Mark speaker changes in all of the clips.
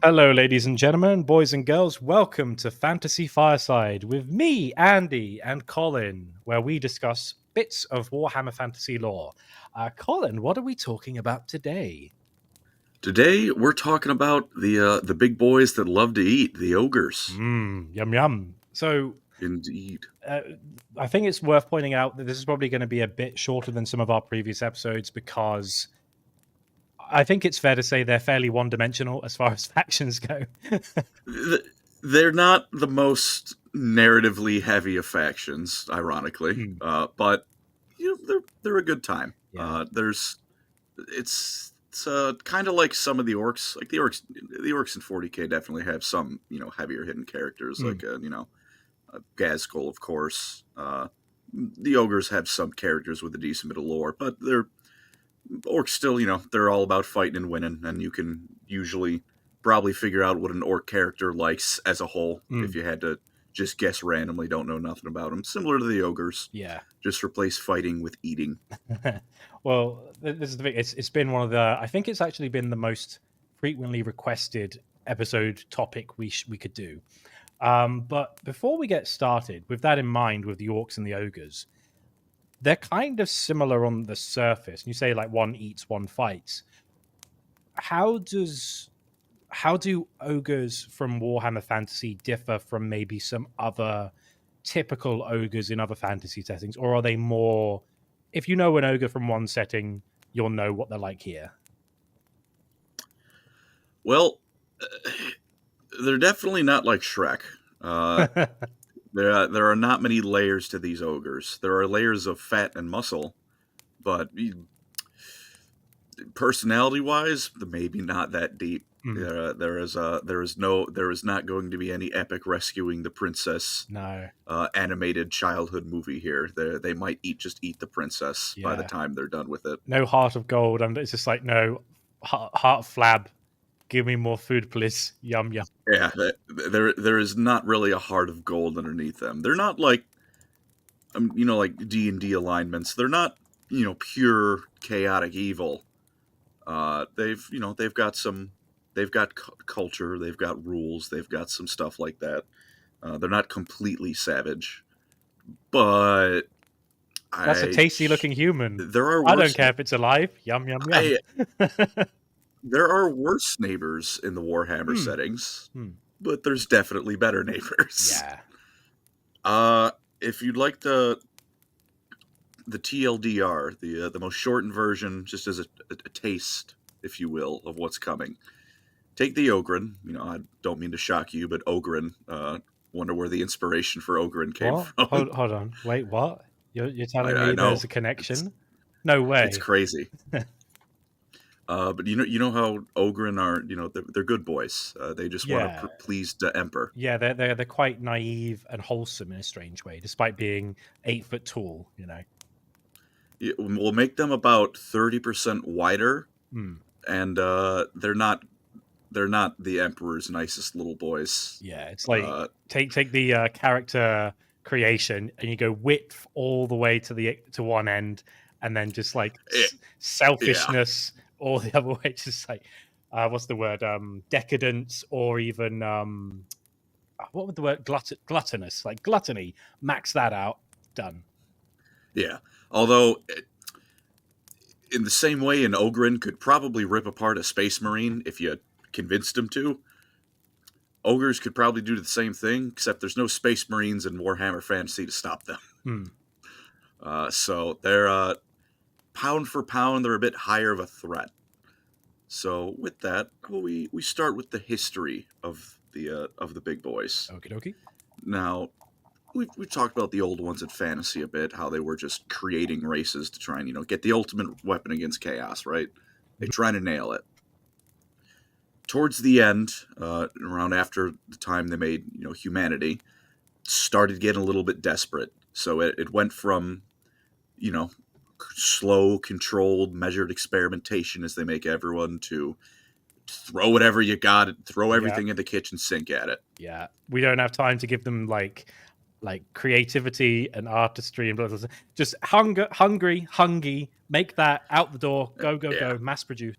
Speaker 1: Hello, ladies and gentlemen, boys and girls. Welcome to Fantasy Fireside with me, Andy, and Colin, where we discuss bits of Warhammer Fantasy lore. Colin, what are we talking about today?
Speaker 2: Today we're talking about the big boys that love to eat, the ogres.
Speaker 1: Yum yum. So,
Speaker 2: Indeed.
Speaker 1: I think it's worth pointing out that this is probably going to be a bit shorter than some of our previous episodes because I think it's fair to say they're fairly one-dimensional as far as factions go.
Speaker 2: They're not the most narratively heavy of factions, ironically, but they're a good time.
Speaker 1: Yeah.
Speaker 2: It's kind of like some of the orcs. Like the orcs in 40k definitely have some heavier hidden characters, like Gazgul, of course. The ogres have some characters with a decent bit of lore, but they're orcs still, they're all about fighting and winning, and you can usually probably figure out what an orc character likes as a whole if you had to just guess randomly, don't know nothing about them. Similar to the ogres.
Speaker 1: Yeah.
Speaker 2: Just replace fighting with eating.
Speaker 1: Well, this is the thing. It's been one of the. I think it's actually been the most frequently requested episode topic we could do. But before we get started, with that in mind, with the orcs and the ogres, they're kind of similar on the surface. And you say like one eats, one fights. How do ogres from Warhammer Fantasy differ from maybe some other typical ogres in other fantasy settings, or are they more? If you know an ogre from one setting, you'll know what they're like here.
Speaker 2: Well, they're definitely not like Shrek. There are not many layers to these ogres. There are layers of fat and muscle, but personality-wise, maybe not that deep. There is not going to be any epic rescuing the princess.
Speaker 1: No.
Speaker 2: Animated childhood movie here. They might just eat the princess by the time they're done with it.
Speaker 1: No heart of gold, and it's just like no heart of flab. Give me more food, please. Yum yum.
Speaker 2: Yeah, there is not really a heart of gold underneath them. They're not like, like D&D alignments. They're not, pure chaotic evil. They've got culture. They've got rules. They've got some stuff like that. They're not completely savage, but
Speaker 1: that's a tasty looking human. I don't care if it's alive. Yum yum yum.
Speaker 2: There are worse neighbors in the Warhammer settings, but there's definitely better neighbors.
Speaker 1: Yeah.
Speaker 2: If you'd like the TLDR, the most shortened version, just as a taste, if you will, of what's coming, take the Ogren. I don't mean to shock you, but Ogren. Wonder where the inspiration for Ogren came from.
Speaker 1: Hold on. Wait, what? You're telling me there's a connection? No way.
Speaker 2: It's crazy. But you know how Ogren are, they're good boys. They just want to please the Emperor.
Speaker 1: Yeah, they're quite naive and wholesome in a strange way, despite being 8 foot tall.
Speaker 2: We'll make them about 30% wider, and they're not the Emperor's nicest little boys.
Speaker 1: Yeah, it's like take the character creation and you go width all the way to one end, and then just like selfishness all the other way. Just like what's the word? Decadence, or even what would the word? Gluttonous, like gluttony. Max that out. Done.
Speaker 2: Yeah, although in the same way, an Ogren could probably rip apart a Space Marine if you convinced him to. Ogres could probably do the same thing, except there's no Space Marines in Warhammer Fantasy to stop them. So they're pound for pound, they're a bit higher of a threat. So with that, we start with the history of the big boys.
Speaker 1: Okie dokie.
Speaker 2: Now, we've talked about the old ones in fantasy a bit, how they were just creating races to try and get the ultimate weapon against chaos, right? They're trying to nail it. Towards the end, around after the time they made humanity, started getting a little bit desperate. So it went from slow, controlled, measured experimentation as they make everyone to throw whatever you got, throw everything in the kitchen sink at it.
Speaker 1: Yeah, we don't have time to give them like creativity and artistry and blah, blah, blah. Just hungry, make that out the door, go, mass produce.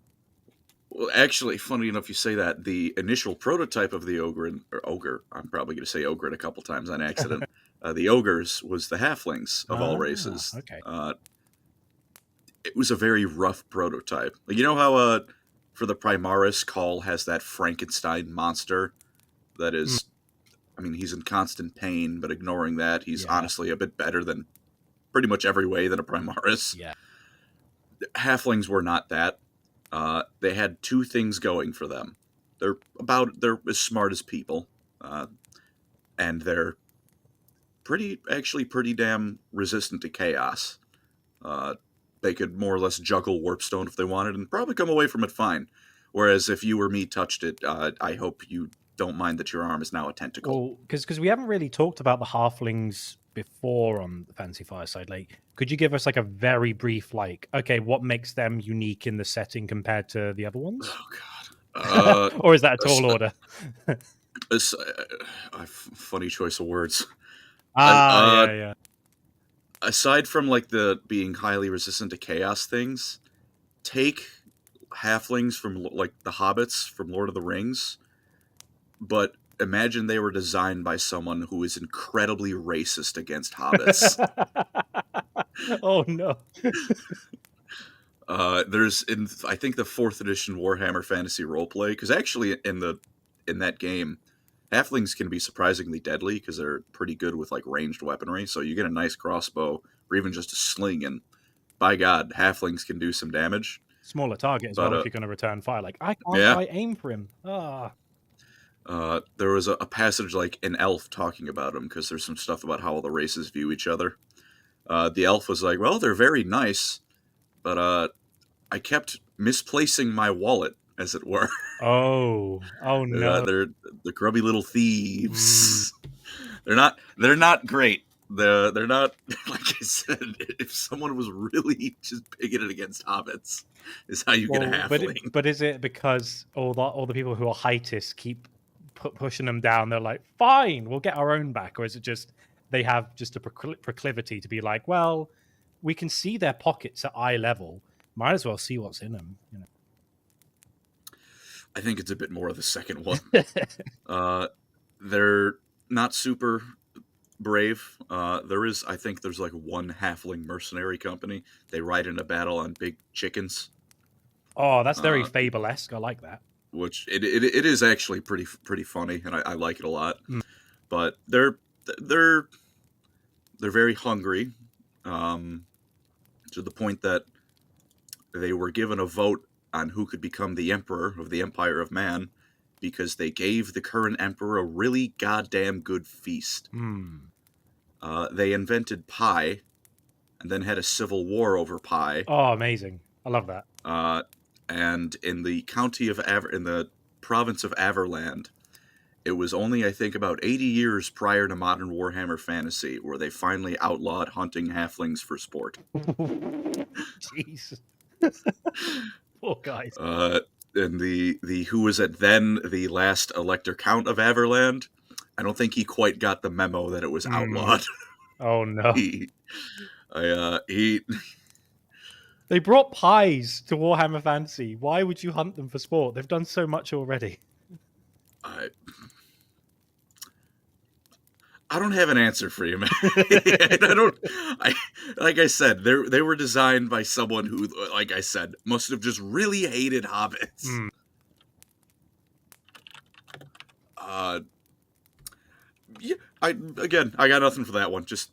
Speaker 2: Well, actually, funny enough, you say that. The initial prototype of the ogre, I'm probably going to say ogre a couple times on accident. The ogres was the halflings of all
Speaker 1: Ah,
Speaker 2: races.
Speaker 1: okay.
Speaker 2: It was a very rough prototype. Like, you know how for the Primaris, Call has that Frankenstein monster that
Speaker 1: Mm,
Speaker 2: is, I mean, he's in constant pain, but ignoring that, he's
Speaker 1: yeah,
Speaker 2: honestly a bit better than pretty much every way than a Primaris.
Speaker 1: yeah.
Speaker 2: Halflings were not that. They had two things going for them. They're as smart as people, uh, and they're pretty damn resistant to chaos. Uh, they could more or less juggle Warpstone if they wanted, and probably come away from it fine. Whereas if you or me touched it, I hope you don't mind that your arm is now a tentacle.
Speaker 1: Well, because we haven't really talked about the halflings before on the Fantasy Fireside. Like, could you give us like a very brief, like, okay, what makes them unique in the setting compared to the other ones?
Speaker 2: Oh God.
Speaker 1: Or is that a tall order?
Speaker 2: Funny choice of words.
Speaker 1: Yeah, yeah.
Speaker 2: Aside from like the being highly resistant to chaos things, take halflings from like the hobbits from Lord of the Rings, but imagine they were designed by someone who is incredibly racist against hobbits.
Speaker 1: Oh no.
Speaker 2: There's in I think the 4th edition Warhammer Fantasy roleplay, because actually in that game, halflings can be surprisingly deadly because they're pretty good with like ranged weaponry. So you get a nice crossbow or even just a sling, and by God, halflings can do some damage.
Speaker 1: Smaller target as
Speaker 2: But
Speaker 1: well if you're going to return fire. Like, I can't
Speaker 2: yeah,
Speaker 1: quite aim for him. Ah.
Speaker 2: there was a passage like an elf talking about him because there's some stuff about how all the races view each other. The elf was like, "Well, they're very nice, but I kept misplacing my wallet, as it were.
Speaker 1: Oh. Oh no.
Speaker 2: They're the grubby little
Speaker 1: Mm.
Speaker 2: thieves. They're not great. They're not like I said. If someone was really just bigoted against hobbits, is how you get a
Speaker 1: Well,
Speaker 2: halfling.
Speaker 1: but is it because all the people who are heightist keep pushing them down? They're like, fine, we'll get our own back, or is it just they have just a proclivity to be like, well, we can see their pockets at eye level, might as well see what's in them, you know?
Speaker 2: I think it's a bit more of the second one. They're not super brave. I think there's like one halfling mercenary company. They ride in a battle on big chickens.
Speaker 1: Oh, that's very
Speaker 2: Uh,
Speaker 1: fable-esque. I like that.
Speaker 2: which it is actually pretty funny, and I like it a lot.
Speaker 1: Mm.
Speaker 2: But they're very hungry, um, to the point that they were given a vote on who could become the emperor of the Empire of Man because they gave the current emperor a really goddamn good feast.
Speaker 1: Mm.
Speaker 2: They invented pie, and then had a civil war over pie.
Speaker 1: Oh, amazing. I love that.
Speaker 2: And in the in the province of Averland, it was only, I think, about 80 years prior to modern Warhammer Fantasy where they finally outlawed hunting halflings for sport.
Speaker 1: Jeez. Poor guys.
Speaker 2: And the who was at then the last Elector Count of Averland, I don't think he quite got the memo that it was outlawed.
Speaker 1: Oh no.
Speaker 2: he
Speaker 1: They brought pies to Warhammer Fantasy. Why would you hunt them for sport? They've done so much already.
Speaker 2: I don't have an answer for you, man. Like I said, they were designed by someone who, like I said, must have just really hated hobbits.
Speaker 1: Mm.
Speaker 2: Yeah, I got nothing for that one. Just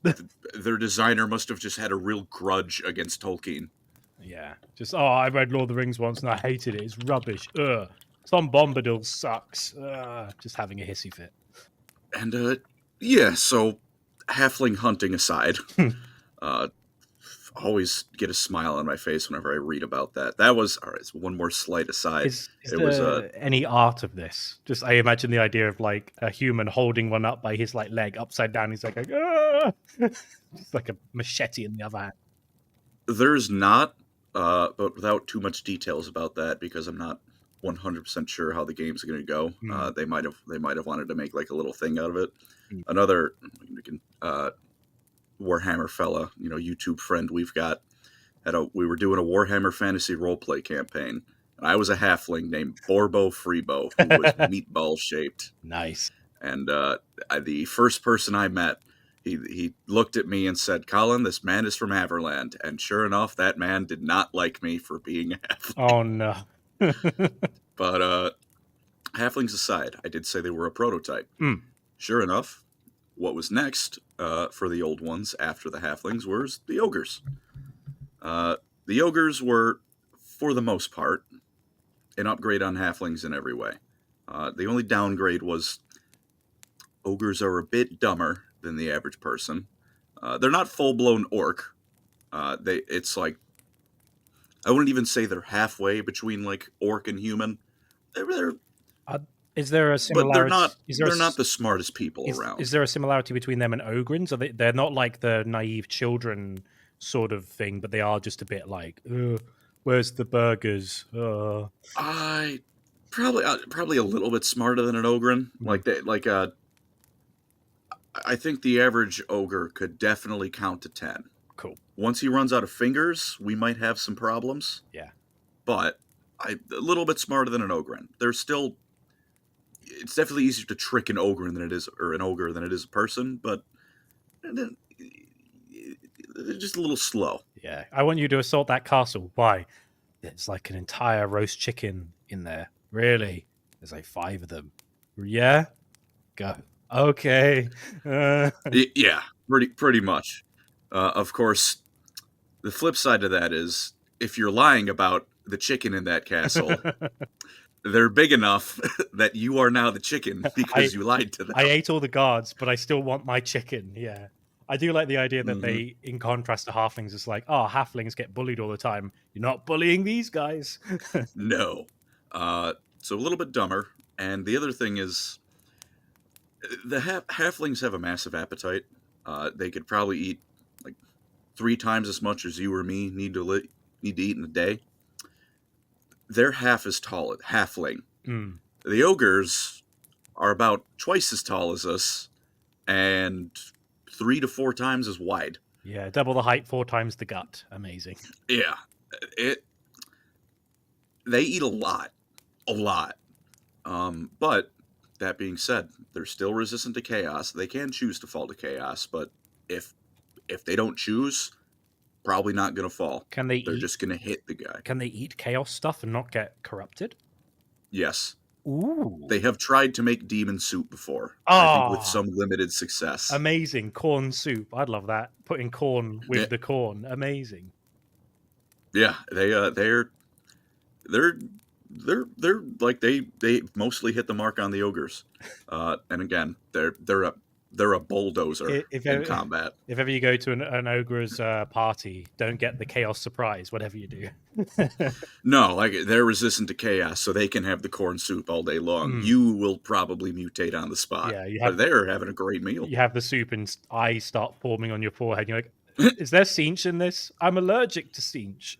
Speaker 2: their designer must have just had a real grudge against Tolkien.
Speaker 1: Yeah. Just, I read Lord of the Rings once and I hated it. It's rubbish. Ugh. Tom Bombadil sucks. Just having a hissy fit.
Speaker 2: And yeah, so halfling hunting aside, always get a smile on my face whenever I read about that. That was all right. So one more slight aside.
Speaker 1: Is
Speaker 2: It was
Speaker 1: any art of this? Just I imagine the idea of like a human holding one up by his like leg upside down. He's like, it's like a machete in the other hand.
Speaker 2: there's not, but without too much details about that because I'm not 100% sure how the game's going to go. They might have wanted to make like a little thing out of it. Another Warhammer fella, YouTube friend we've got, we were doing a Warhammer Fantasy roleplay campaign. and I was a halfling named Borbo Freebo, who was meatball shaped.
Speaker 1: Nice.
Speaker 2: And the first person I met, he looked at me and said, "Colin, this man is from Haverland." And sure enough, that man did not like me for being a halfling.
Speaker 1: Oh no.
Speaker 2: But halflings aside, I did say they were a prototype. Sure enough, what was next for the old ones after the halflings was the ogres. The ogres were, for the most part, an upgrade on halflings in every way. The only downgrade was ogres are a bit dumber than the average person. They're not full-blown orc. It's like, I wouldn't even say they're halfway between like orc and human. They're
Speaker 1: is there a similarity?
Speaker 2: But they're not the smartest people around.
Speaker 1: Is there a similarity between them and Ogrins? They're not like the naive children sort of thing, but they are just a bit like, where's the burgers?
Speaker 2: I probably a little bit smarter than an Ogren. I think the average ogre could definitely count to 10.
Speaker 1: Cool.
Speaker 2: Once he runs out of fingers, we might have some problems.
Speaker 1: Yeah.
Speaker 2: But a little bit smarter than an Ogren. It's definitely easier to trick an ogre than it is a person, but they're just a little slow.
Speaker 1: Yeah. I want you to assault that castle. Why? There's like an entire roast chicken in there. Really? There's like 5 of them. Yeah? Go. Okay.
Speaker 2: Yeah, pretty much. Of course, the flip side of that is if you're lying about the chicken in that castle, they're big enough that you are now the chicken because you lied to them.
Speaker 1: I ate all the guards, but I still want my chicken. Yeah. I do like the idea that they, in contrast to halflings, it's like, oh, halflings get bullied all the time. You're not bullying these guys.
Speaker 2: No. So a little bit dumber. And the other thing is, the halflings have a massive appetite. They could probably eat like 3 times as much as you or me need to eat in a day. They're half as tall, halfling. The ogres are about twice as tall as us, and 3 to 4 times as wide.
Speaker 1: Yeah, double the height, 4 times the gut. Amazing.
Speaker 2: Yeah, they eat a lot. But that being said, they're still resistant to chaos. They can choose to fall to chaos, but if they don't choose, probably not going to fall. They're just going to hit the guy.
Speaker 1: Can they eat chaos stuff and not get corrupted?
Speaker 2: Yes.
Speaker 1: Ooh.
Speaker 2: They have tried to make demon soup before. I think with some limited success.
Speaker 1: Amazing. Corn soup. I'd love that. Putting corn with the corn. Amazing.
Speaker 2: Yeah, they're like they mostly hit the mark on the ogres. And again, they're a bulldozer in combat.
Speaker 1: If ever you go to an ogre's party, don't get the chaos surprise, whatever you do.
Speaker 2: No, like they're resistant to chaos, so they can have the corn soup all day long. You will probably mutate on the spot. Yeah, but they're having a great meal.
Speaker 1: You have the soup and eyes start forming on your forehead. You're like, is there cinch in this? I'm allergic to cinch.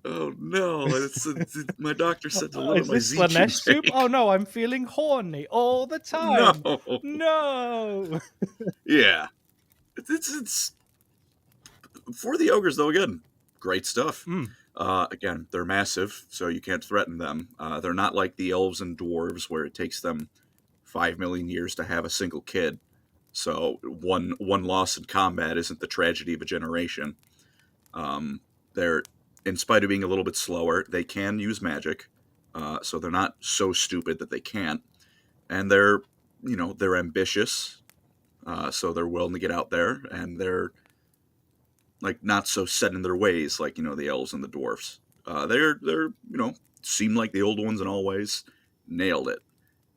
Speaker 2: Oh no! My doctor said to limit my Slanesh
Speaker 1: intake. Soup? Oh no! I'm feeling horny all the time. No.
Speaker 2: Yeah, it's for the ogres though. Again, great stuff. Again, they're massive, so you can't threaten them. They're not like the elves and dwarves where it takes them 5 million years to have a single kid. So one loss in combat isn't the tragedy of a generation. They're, in spite of being a little bit slower, they can use magic, so they're not so stupid that they can't. And they're ambitious, so they're willing to get out there, and they're like not so set in their ways like the elves and the dwarfs. They're seem like the old ones in all ways. Nailed it.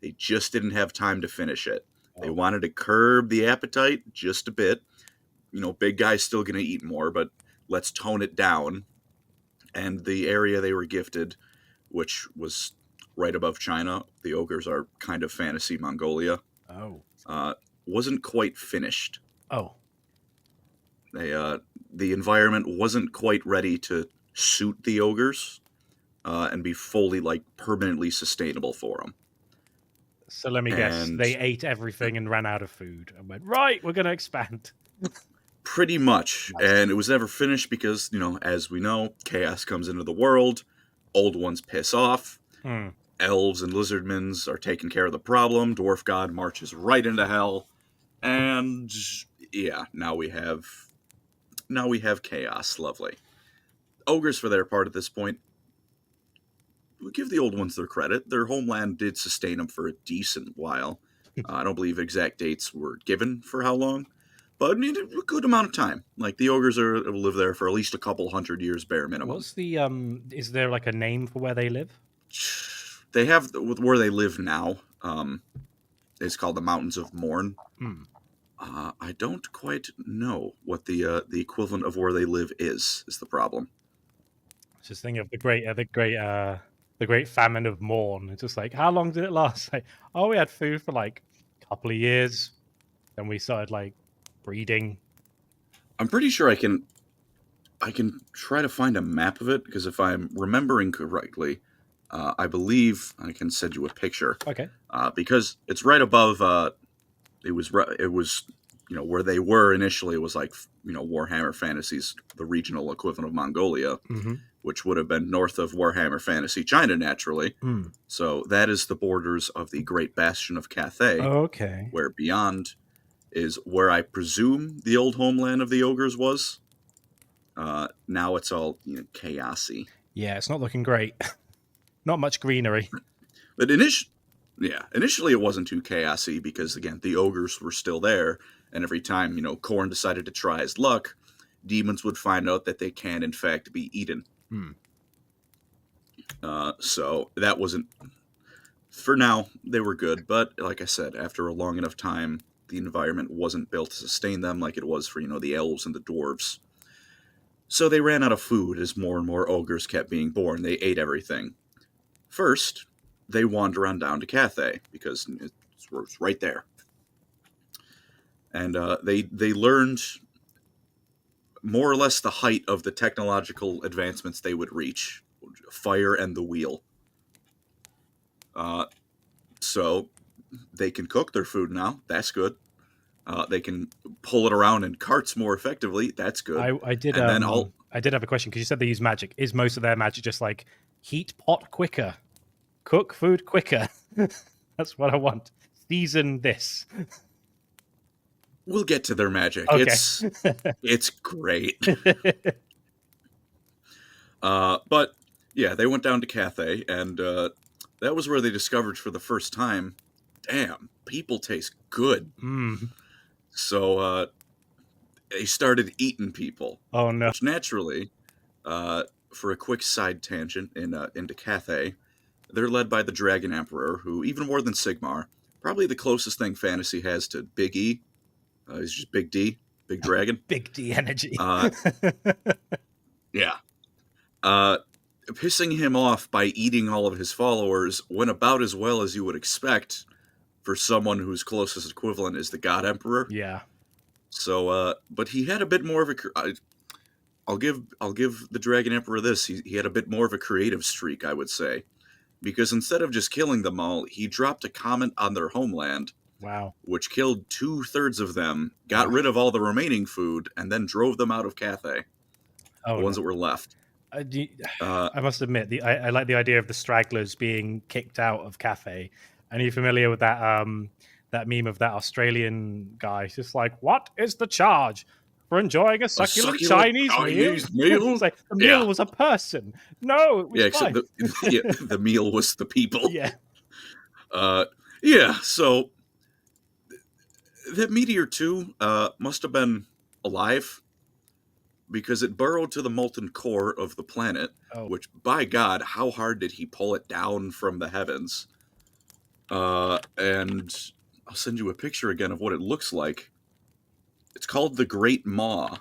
Speaker 2: They just didn't have time to finish it. They wanted to curb the appetite just a bit. Big guy's still going to eat more, but let's tone it down. And the area they were gifted, which was right above China, the ogres are kind of fantasy Mongolia. Wasn't quite finished. The environment wasn't quite ready to suit the ogres and be fully permanently sustainable for them.
Speaker 1: So let me guess, they ate everything and ran out of food and went, right, we're going to expand.
Speaker 2: Pretty much.
Speaker 1: Nice.
Speaker 2: And it was never finished because, as we know, chaos comes into the world, old ones piss off, elves and lizardmen are taking care of the problem, dwarf god marches right into hell, and yeah, now we have chaos. Lovely. Ogres, for their part at this point, we give the old ones their credit. Their homeland did sustain them for a decent while. I don't believe exact dates were given for how long, but a good amount of time. Like, the ogres will live there for at least a couple hundred years, bare minimum.
Speaker 1: What's the is there like a name for where they live?
Speaker 2: They have where they live now. It's called the Mountains of Morn. I don't quite know what the equivalent of where they live is the problem.
Speaker 1: Just thinking of the great famine of Morn. It's just like, how long did it last? Like, oh, we had food for like a couple of years, then we started like breeding.
Speaker 2: I'm pretty sure I can try to find a map of it, because if I'm remembering correctly, I believe I can send you a picture.
Speaker 1: Okay.
Speaker 2: Because it's right above. It was where they were initially. It was like Warhammer Fantasy's the regional equivalent of Mongolia, which would have been north of Warhammer Fantasy China, naturally. So that is the borders of the Great Bastion of Cathay.
Speaker 1: Okay.
Speaker 2: Where beyond is where I presume the old homeland of the ogres was. Now it's all chaosy.
Speaker 1: Yeah, it's not looking great. Not much greenery.
Speaker 2: But initially it wasn't too chaosy, because again, the ogres were still there, and every time Khorne decided to try his luck, demons would find out that they can in fact be eaten. So that wasn't. For now, they were good, but like I said, after a long enough time, the environment wasn't built to sustain them like it was for the elves and the dwarves. So they ran out of food as more and more ogres kept being born. They ate everything. First, they wander on down to Cathay, because it's right there. And they learned more or less the height of the technological advancements they would reach. Fire and the wheel. So they can cook their food now. That's good. They can pull it around in carts more effectively. That's good.
Speaker 1: I did have a question, because you said they use magic. Is most of their magic just like heat pot quicker, cook food quicker? That's what I want. Season this.
Speaker 2: We'll get to their magic.
Speaker 1: Okay.
Speaker 2: It's great. But yeah, they went down to Cathay, and that was where they discovered for the first time, damn, people taste good. So they started eating people.
Speaker 1: Oh no!
Speaker 2: Which naturally, for a quick side tangent into Cathay, they're led by the Dragon Emperor, who, even more than Sigmar, probably the closest thing fantasy has to Big E. He's just Big D, Big Dragon.
Speaker 1: Big D energy.
Speaker 2: Yeah. Pissing him off by eating all of his followers went about as well as you would expect for someone whose closest equivalent is the God Emperor.
Speaker 1: Yeah.
Speaker 2: So, but he had a bit more of a. I'll give the Dragon Emperor this. He had a bit more of a creative streak, I would say, because instead of just killing them all, he dropped a comment on their homeland.
Speaker 1: Wow. Which
Speaker 2: killed 2/3 of them, got rid of all the remaining food, and then drove them out of Cathay. The ones that were left.
Speaker 1: I must admit, I like the idea of the stragglers being kicked out of Cathay. Are you familiar with that that meme of that Australian guy? It's just like, what is the charge for enjoying a succulent Chinese meal? It's like, the meal was a person. No, it was
Speaker 2: except the meal was the people.
Speaker 1: Yeah.
Speaker 2: Yeah, so that meteor too must have been alive, because it burrowed to the molten core of the planet, which, by God, how hard did he pull it down from the heavens? And I'll send you a picture again of what it looks like. It's called the Great Maw.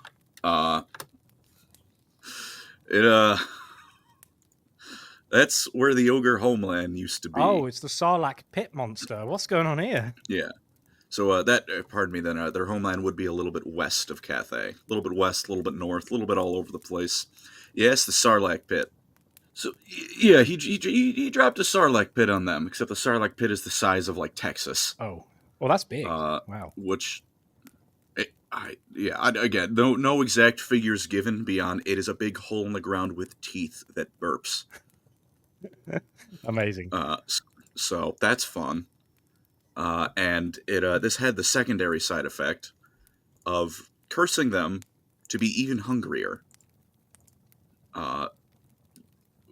Speaker 2: That's where the ogre homeland used to be.
Speaker 1: Oh, it's the Sarlacc pit monster. What's going on here?
Speaker 2: Yeah. So pardon me, then their homeland would be a little bit west of Cathay. A little bit west, a little bit north, a little bit all over the place. Yes, the Sarlacc pit. So, yeah, he dropped a Sarlacc pit on them, except the Sarlacc pit is the size of, like, Texas.
Speaker 1: Oh. Well, that's big. Wow.
Speaker 2: Which, Again, no exact figures given beyond it is a big hole in the ground with teeth that burps.
Speaker 1: Amazing.
Speaker 2: So that's fun. And this had the secondary side effect of cursing them to be even hungrier,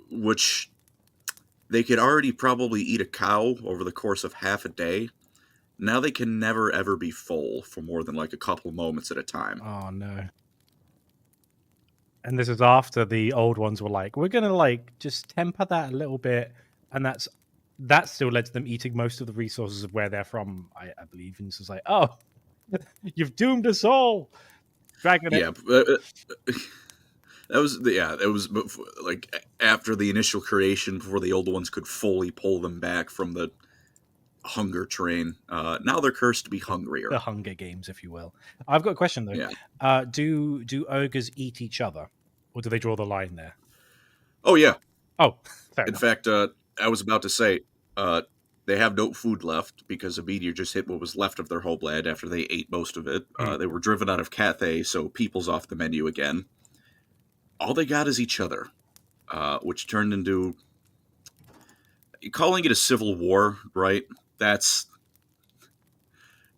Speaker 2: which they could already probably eat a cow over the course of half a day. Now they can never ever be full for more than like a couple moments at a time.
Speaker 1: Oh no. And this is after the old ones were like, we're gonna like just temper that a little bit, and that still led to them eating most of the resources of where they're from, I believe. And it's just like, oh, you've doomed us all. Dragon.
Speaker 2: Yeah, that was like after the initial creation, before the old ones could fully pull them back from the hunger train. Now they're cursed to be hungrier.
Speaker 1: The Hunger Games, if you will. I've got a question though.
Speaker 2: Yeah.
Speaker 1: Do ogres eat each other, or do they draw the line there?
Speaker 2: Oh yeah.
Speaker 1: Oh, fair
Speaker 2: In
Speaker 1: enough.
Speaker 2: fact, I was about to say they have no food left because a meteor just hit what was left of their homeland after they ate most of it. They were driven out of Cathay, so people's off the menu again. All they got is each other, which turned into calling it a civil war, right? That's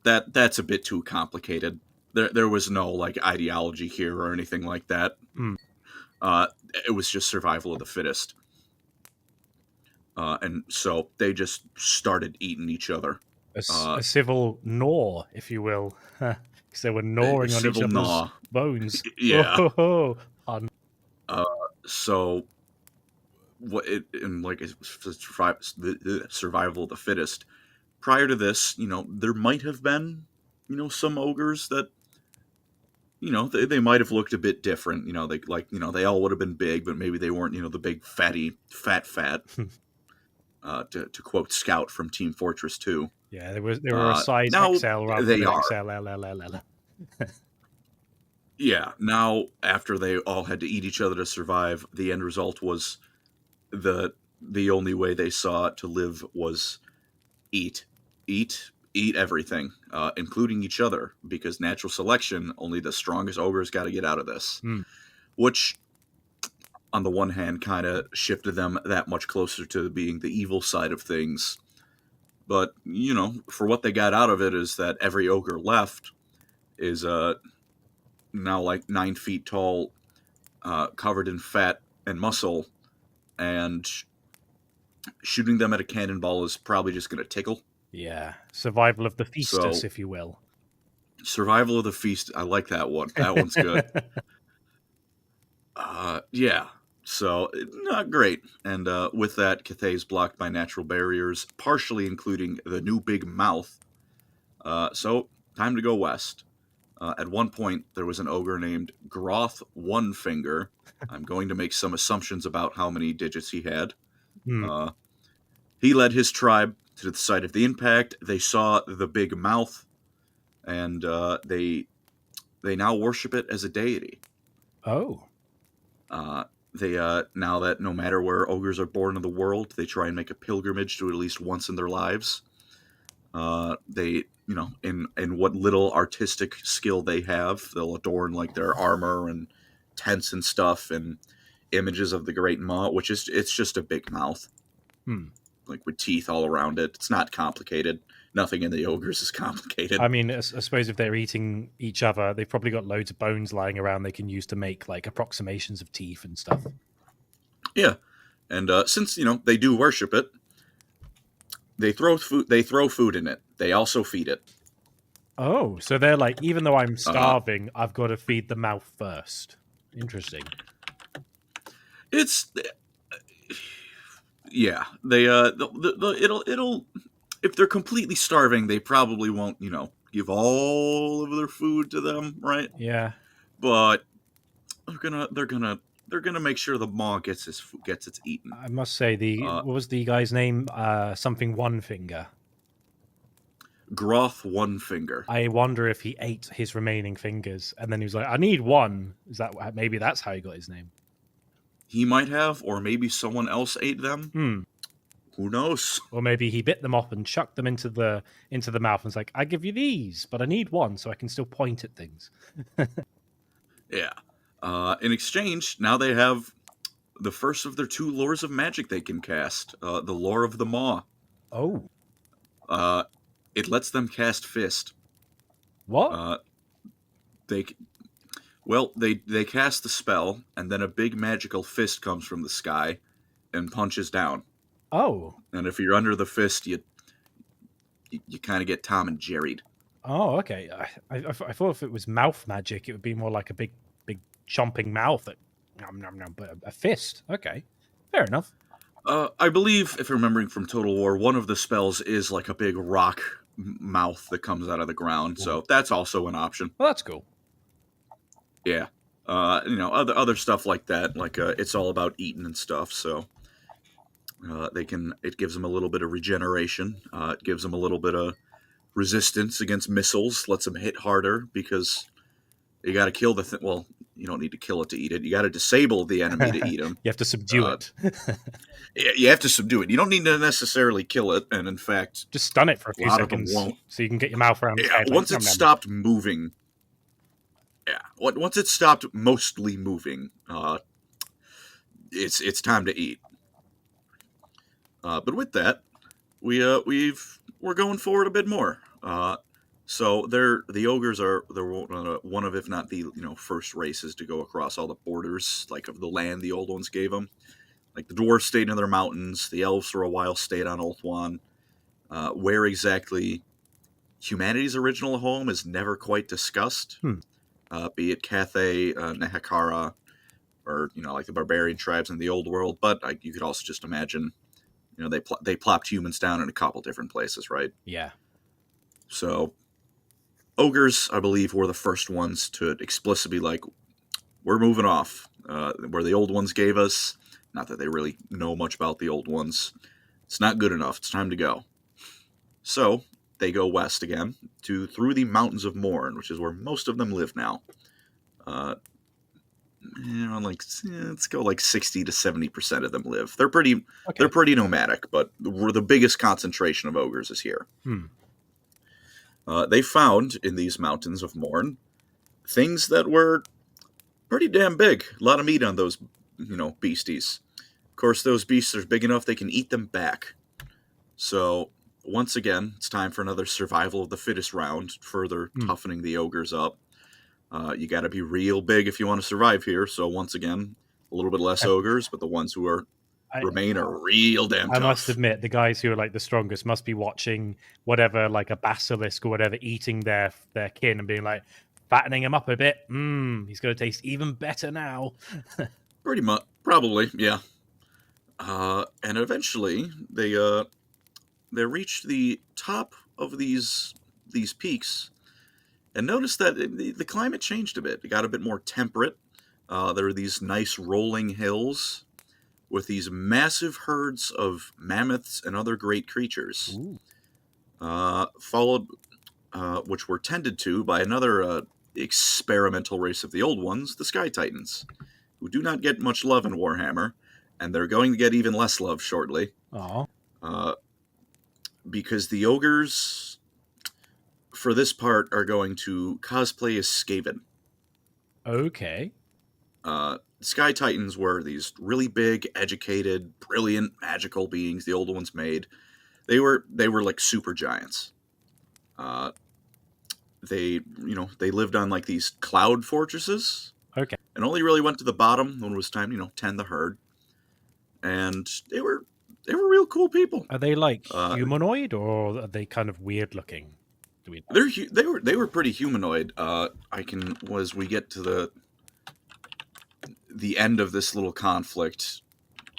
Speaker 2: a bit too complicated. There was no like ideology here or anything like that. It was just survival of the fittest. And so they just started eating each other.
Speaker 1: A civil gnaw, if you will, because they were gnawing on each other's bones.
Speaker 2: Yeah.
Speaker 1: Oh,
Speaker 2: so what it and like the survival of the fittest. Prior to this, there might have been, some ogres that, they might have looked a bit different. They all would have been big, but maybe they weren't, the big fatty fat. To quote Scout from Team Fortress 2.
Speaker 1: Yeah, they were a size
Speaker 2: now
Speaker 1: XL rather
Speaker 2: they
Speaker 1: than
Speaker 2: are.
Speaker 1: XL.
Speaker 2: Yeah, now after they all had to eat each other to survive, the end result was the only way they saw to live was eat everything, including each other, because natural selection, only the strongest ogres got to get out of this. Which, on the one hand, kind of shifted them that much closer to being the evil side of things. But, for what they got out of it is that every ogre left is now like 9 feet tall, covered in fat and muscle, and shooting them at a cannonball is probably just going to tickle.
Speaker 1: Yeah, survival of the feasters, if you will.
Speaker 2: Survival of the feast. I like that one. That one's good. Yeah. So, not great. And with that, Cathay is blocked by natural barriers, partially including the new big mouth. So, time to go west. At one point, there was an ogre named Groth One Finger. I'm going to make some assumptions about how many digits he had. He led his tribe to the site of the impact. They saw the big mouth, and they now worship it as a deity.
Speaker 1: Oh.
Speaker 2: They now that no matter where ogres are born in the world, they try and make a pilgrimage to it at least once in their lives. They, in what little artistic skill they have, they'll adorn like their armor and tents and stuff and images of the Great Maw, which is it's just a big mouth, like with teeth all around it. It's not complicated. Nothing in the ogres is complicated.
Speaker 1: I mean, I suppose if they're eating each other, they've probably got loads of bones lying around they can use to make like approximations of teeth and stuff.
Speaker 2: Yeah, and since they do worship it, they throw food. They throw food in it. They also feed it.
Speaker 1: Oh, so they're like, even though I'm starving, I've got to feed the mouth first. Interesting.
Speaker 2: It's yeah. They it'll if they're completely starving, they probably won't give all of their food to them, right?
Speaker 1: Yeah.
Speaker 2: But they're gonna make sure the maw gets its eaten.
Speaker 1: I must say what was the guy's name? Something One Finger.
Speaker 2: Groth One Finger.
Speaker 1: I wonder if he ate his remaining fingers and then he was like, I need one. Is that maybe that's how he got his name?
Speaker 2: He might have, or maybe someone else ate them. Who knows?
Speaker 1: Or maybe he bit them off and chucked them into the mouth and was like, I give you these, but I need one so I can still point at things.
Speaker 2: Yeah. In exchange, now they have the first of their 2 lores of magic they can cast. The Lore of the Maw.
Speaker 1: Oh.
Speaker 2: It lets them cast Fist.
Speaker 1: What?
Speaker 2: They cast the spell, and then a big magical fist comes from the sky and punches down.
Speaker 1: Oh.
Speaker 2: And if you're under the fist, you kind of get Tom and Jerry'd.
Speaker 1: Oh, okay. I thought if it was mouth magic, it would be more like a big chomping mouth that but a fist. Okay. Fair enough.
Speaker 2: I believe, if remembering from Total War, one of the spells is like a big rock mouth that comes out of the ground, so that's also an option.
Speaker 1: Well, that's cool.
Speaker 2: Yeah. Other stuff like that, like it's all about eating and stuff, so it gives them a little bit of regeneration, it gives them a little bit of resistance against missiles, lets them hit harder, because you got to kill the thing. Well, you don't need to kill it to eat it. You got to disable the enemy to eat them.
Speaker 1: You have to subdue it.
Speaker 2: You have to subdue it. You don't need to necessarily kill it, and in fact,
Speaker 1: just stun it for a few seconds so you can get your mouth around its head.
Speaker 2: Once it stopped moving, once it stopped mostly moving, it's time to eat. But with that, we're going forward a bit more. So the ogres are one of, if not the first races to go across all the borders, like, of the land the old ones gave them. Like, the dwarves stayed in their mountains, the elves for a while stayed on Ulthuan. Where exactly humanity's original home is never quite discussed. Be it Cathay, Nehekara, or like the barbarian tribes in the old world. But you could also just imagine, they plopped humans down in a couple different places, right?
Speaker 1: Yeah.
Speaker 2: So ogres, I believe, were the first ones to explicitly be like, we're moving off. Where the old ones gave us, not that they really know much about the old ones, it's not good enough. It's time to go. So they go west again through the mountains of Morn, which is where most of them live now. Let's go like 60 to 70% of them live. They're pretty nomadic, but the biggest concentration of ogres is here. They found in these mountains of Morn things that were pretty damn big. A lot of meat on those, beasties. Of course, those beasts are big enough they can eat them back. So once again, it's time for another survival of the fittest round, further toughening the ogres up. You got to be real big if you want to survive here. So once again, a little bit less ogres, but the ones who remain are real damn tough.
Speaker 1: I must admit, the guys who are like the strongest must be watching whatever, like a basilisk or whatever, eating their kin and being like, fattening him up a bit. He's going to taste even better now.
Speaker 2: Pretty much, probably, yeah. And eventually, they reached the top of these peaks, and noticed that the climate changed a bit. It got a bit more temperate. There are these nice rolling hills with these massive herds of mammoths and other great creatures, followed, which were tended to by another experimental race of the old ones, the Sky Titans, who do not get much love in Warhammer, and they're going to get even less love shortly. Because the ogres, for this part, are going to cosplay as Skaven.
Speaker 1: Okay.
Speaker 2: Sky Titans were these really big, educated, brilliant, magical beings the old ones made. They were like super giants. They lived on like these cloud fortresses.
Speaker 1: Okay.
Speaker 2: And only really went to the bottom when it was time, tend the herd. And they were real cool people.
Speaker 1: Are they like humanoid, or are they kind of weird looking?
Speaker 2: They were pretty humanoid. As we get to the end of this little conflict,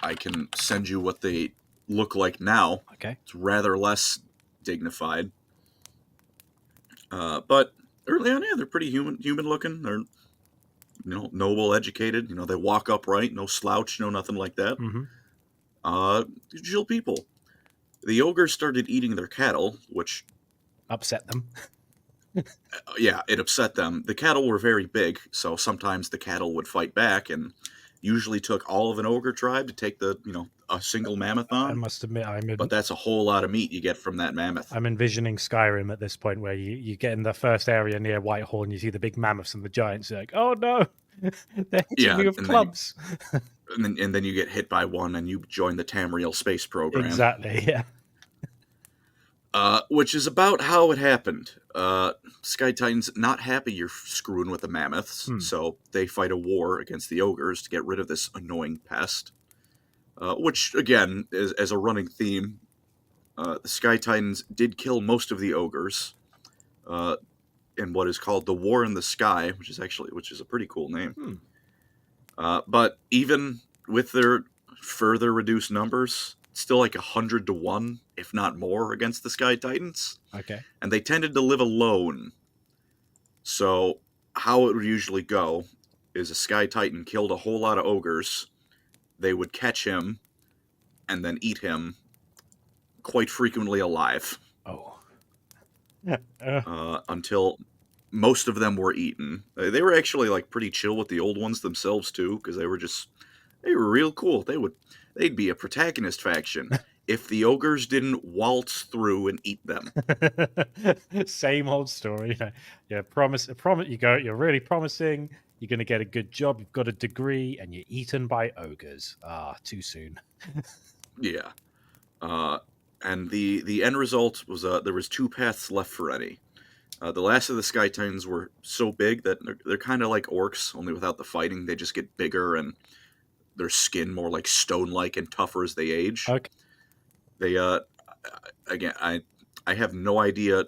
Speaker 2: I can send you what they look like now.
Speaker 1: Okay.
Speaker 2: It's rather less dignified. But early on, yeah, they're pretty human looking. They're noble, educated. They walk upright, no slouch, no nothing like that. Chill people. The ogres started eating their cattle, which
Speaker 1: upset them.
Speaker 2: Yeah, it upset them. The cattle were very big, so sometimes the cattle would fight back, and usually took all of an ogre tribe to take a single mammoth
Speaker 1: I
Speaker 2: on,
Speaker 1: must admit,
Speaker 2: but that's a whole lot of meat you get from that mammoth.
Speaker 1: I'm envisioning Skyrim at this point, where you get in the first area near Whitehall and you see the big mammoths and the giants. You're like, oh no, they're hitting
Speaker 2: Yeah,
Speaker 1: me with
Speaker 2: and then
Speaker 1: clubs.
Speaker 2: and then you get hit by one and you join the Tamriel space program.
Speaker 1: Exactly. Yeah.
Speaker 2: Which is about how it happened. Sky Titans not happy you're screwing with the mammoths, so they fight a war against the ogres to get rid of this annoying pest. Which, again, is as a running theme. The Sky Titans did kill most of the ogres in what is called the War in the Sky, which is a pretty cool name. But even with their further reduced numbers, still like 100-1, if not more, against the Sky Titans.
Speaker 1: Okay.
Speaker 2: And they tended to live alone. So how it would usually go is a Sky Titan killed a whole lot of ogres. They would catch him and then eat him, quite frequently alive.
Speaker 1: Oh.
Speaker 2: Until most of them were eaten. They were actually like pretty chill with the old ones themselves too, because they were real cool. They'd be a protagonist faction if the ogres didn't waltz through and eat them.
Speaker 1: Same old story. Yeah, promise. You're really promising. You're going to get a good job. You've got a degree, and you're eaten by ogres. Ah, too soon.
Speaker 2: Yeah. And the end result was there was two paths left for any. The last of the Sky Titans were so big that they're kind of like orcs, only without the fighting. They just get bigger and their skin more like stone-like and tougher as they age.
Speaker 1: Okay.
Speaker 2: They again, I have no idea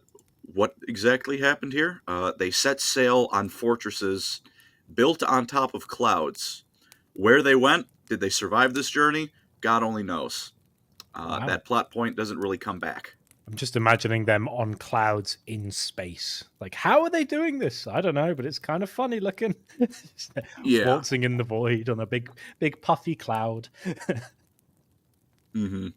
Speaker 2: what exactly happened here. They set sail on fortresses built on top of clouds. Where they went, did they survive this journey? God only knows.
Speaker 1: Wow.
Speaker 2: That plot point doesn't really come back.
Speaker 1: I'm just imagining them on clouds in space. Like, how are they doing this? I don't know, but it's kind of funny looking.
Speaker 2: Yeah.
Speaker 1: Waltzing in the void on a big puffy cloud.
Speaker 2: Mm-hmm.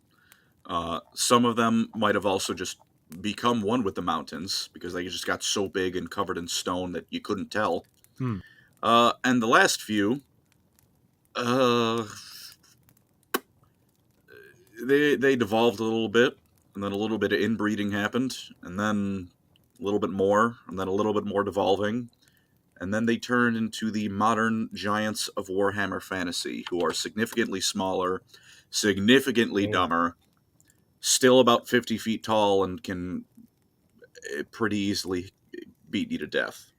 Speaker 2: Some of them might have also just become one with the mountains because they just got so big and covered in stone that you couldn't tell. And the last few, they devolved a little bit, and then a little bit of inbreeding happened, and then a little bit more, and then a little bit more devolving, and then they turned into the modern giants of Warhammer Fantasy, who are significantly smaller, significantly dumber, still about 50 feet tall, and can pretty easily beat you to death.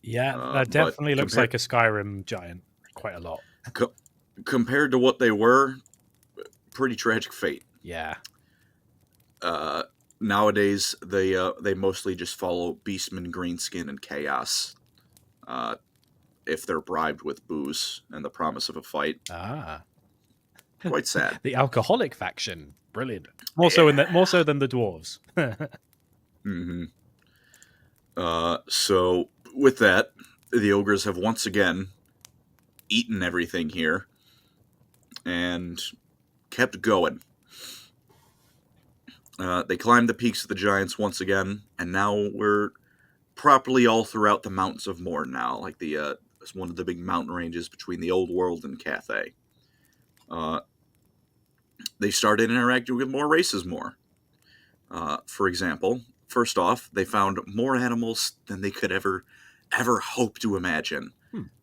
Speaker 1: Yeah, that definitely looks like a Skyrim giant quite a lot.
Speaker 2: Compared to what they were, pretty tragic fate.
Speaker 1: Yeah.
Speaker 2: Nowadays, they mostly just follow Beastman, Greenskin, and Chaos. If they're bribed with booze and the promise of a fight. Quite sad.
Speaker 1: The alcoholic faction, brilliant. More so than the dwarves.
Speaker 2: Mm-hmm. So with that, the ogres have once again eaten everything here and kept going. They climbed the peaks of the giants once again, and now we're properly all throughout the mountains of Morn now, like it's one of the big mountain ranges between the old world and Cathay. They started interacting with more races more. For example, first off, they found more animals than they could ever hope to imagine.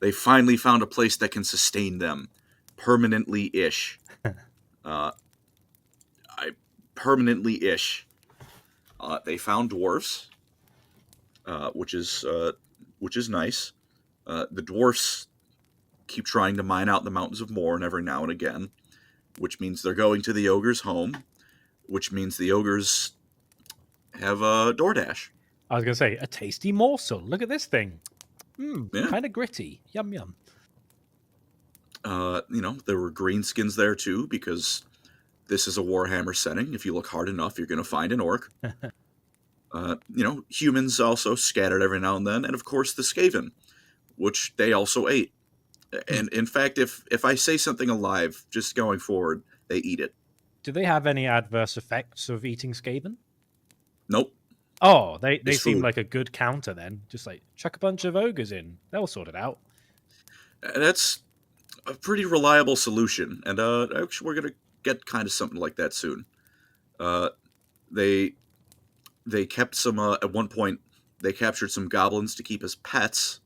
Speaker 2: They finally found a place that can sustain them permanently-ish. Permanently-ish. They found dwarves, which is nice. The dwarfs keep trying to mine out the mountains of Morn every now and again, which means they're going to the ogre's home, which means the ogres have a DoorDash.
Speaker 1: I was going to say, a tasty morsel. Look at this thing.
Speaker 2: Yeah.
Speaker 1: Kind of gritty. Yum, yum.
Speaker 2: There were greenskins there too, because this is a Warhammer setting. If you look hard enough, you're going to find an orc. Humans also scattered every now and then, and of course the Skaven, which they also ate. And in fact, if I say something alive, just going forward, they eat it.
Speaker 1: Do they have any adverse effects of eating Skaven?
Speaker 2: Nope.
Speaker 1: Oh, they seem like a good counter then. Just like chuck a bunch of ogres in. They'll sort it out.
Speaker 2: That's a pretty reliable solution. And actually, we're going to get kind of something like that soon. They kept some at one point. They captured some goblins to keep as pets,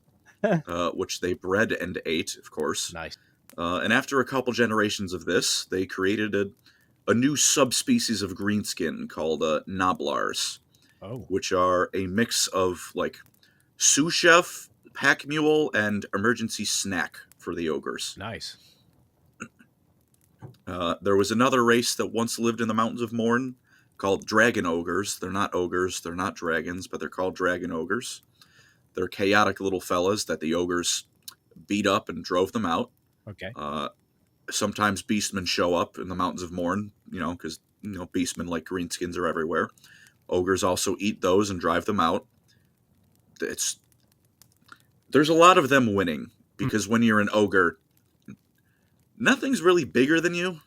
Speaker 2: which they bred and ate, of course.
Speaker 1: Nice.
Speaker 2: And after a couple generations of this, they created a new subspecies of greenskin called Noblars, which are a mix of like sous chef, pack mule, and emergency snack for the ogres.
Speaker 1: Nice.
Speaker 2: There was another race that once lived in the Mountains of Morn called Dragon Ogres. They're not ogres, they're not dragons, but they're called Dragon Ogres. They're chaotic little fellas that the ogres beat up and drove them out.
Speaker 1: Okay.
Speaker 2: Sometimes beastmen show up in the Mountains of Morn, because beastmen like greenskins are everywhere. Ogres also eat those and drive them out. There's a lot of them winning, because when you're an ogre, nothing's really bigger than you.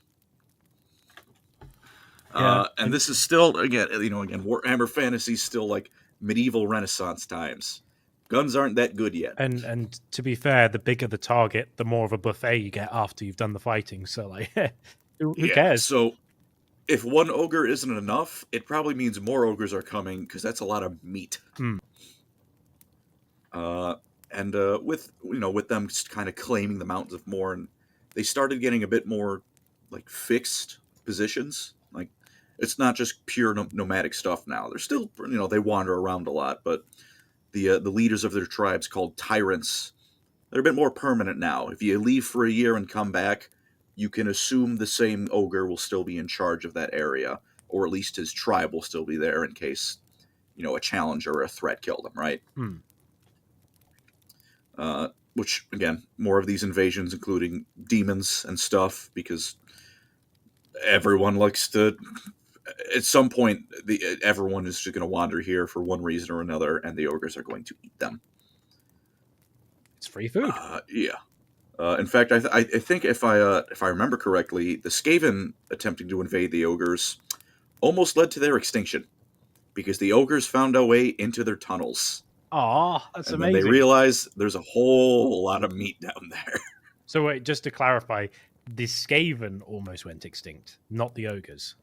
Speaker 1: Yeah,
Speaker 2: and this is still, again, Warhammer Fantasy is still like medieval Renaissance times. Guns aren't that good yet.
Speaker 1: And to be fair, the bigger the target, the more of a buffet you get after you've done the fighting. So, like, who cares?
Speaker 2: So, if one ogre isn't enough, it probably means more ogres are coming, because that's a lot of meat. And with them just kind of claiming the Mountains of Morn, they started getting a bit more like fixed positions. Like, it's not just pure nomadic stuff now. They're still, they wander around a lot, but the leaders of their tribes, called tyrants, they're a bit more permanent now. If you leave for a year and come back, you can assume the same ogre will still be in charge of that area, or at least his tribe will still be there in case, a challenge or a threat killed him, right? Which, again, more of these invasions, including demons and stuff, because everyone likes to... At some point, everyone is just going to wander here for one reason or another, and the ogres are going to eat them.
Speaker 1: It's free food.
Speaker 2: Yeah. In fact, I think if I remember correctly, the Skaven attempting to invade the ogres almost led to their extinction, because the ogres found a way into their tunnels.
Speaker 1: Aw, that's amazing.
Speaker 2: And then they realized there's a whole lot of meat down there.
Speaker 1: So wait, just to clarify, the Skaven almost went extinct, not the ogres.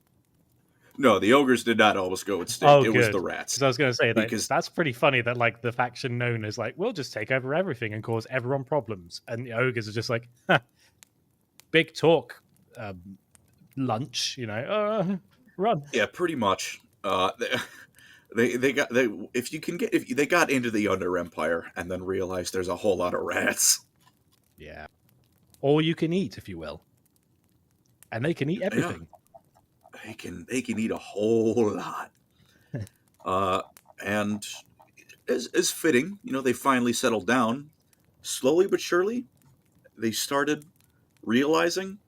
Speaker 2: No, the ogres did not almost go extinct. It was the rats.
Speaker 1: Because I was going to say, that's pretty funny that, like, the faction known as, like, we'll just take over everything and cause everyone problems. And the ogres are just like, big talk, lunch, run.
Speaker 2: Yeah, pretty much. They got into the Under Empire and then realized there's a whole lot of rats.
Speaker 1: Yeah. All you can eat, if you will. And they can eat everything.
Speaker 2: Yeah. They can eat a whole lot. And as fitting, they finally settled down. Slowly but surely, they started realizing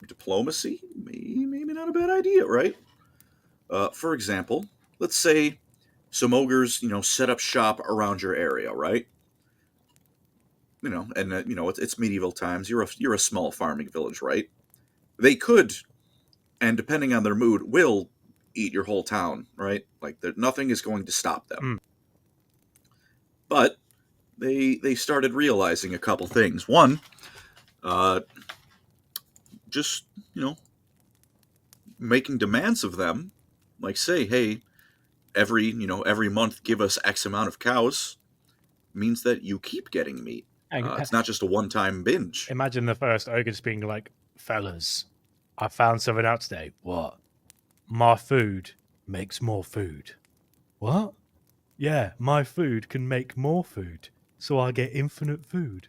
Speaker 2: diplomacy, maybe not a bad idea, right? For example, let's say some ogres, set up shop around your area, right? It's medieval times. You're a small farming village, right? They could, and depending on their mood, will eat your whole town, right? Like, nothing is going to stop them. But they started realizing a couple things. One, just, making demands of them, like, say, hey, every month give us X amount of cows, means that you keep getting meat. It's not just a one-time binge.
Speaker 1: Imagine the first ogre just being like, fellas, I found something out today. What? My food makes more food. What? Yeah, my food can make more food, so I get infinite food.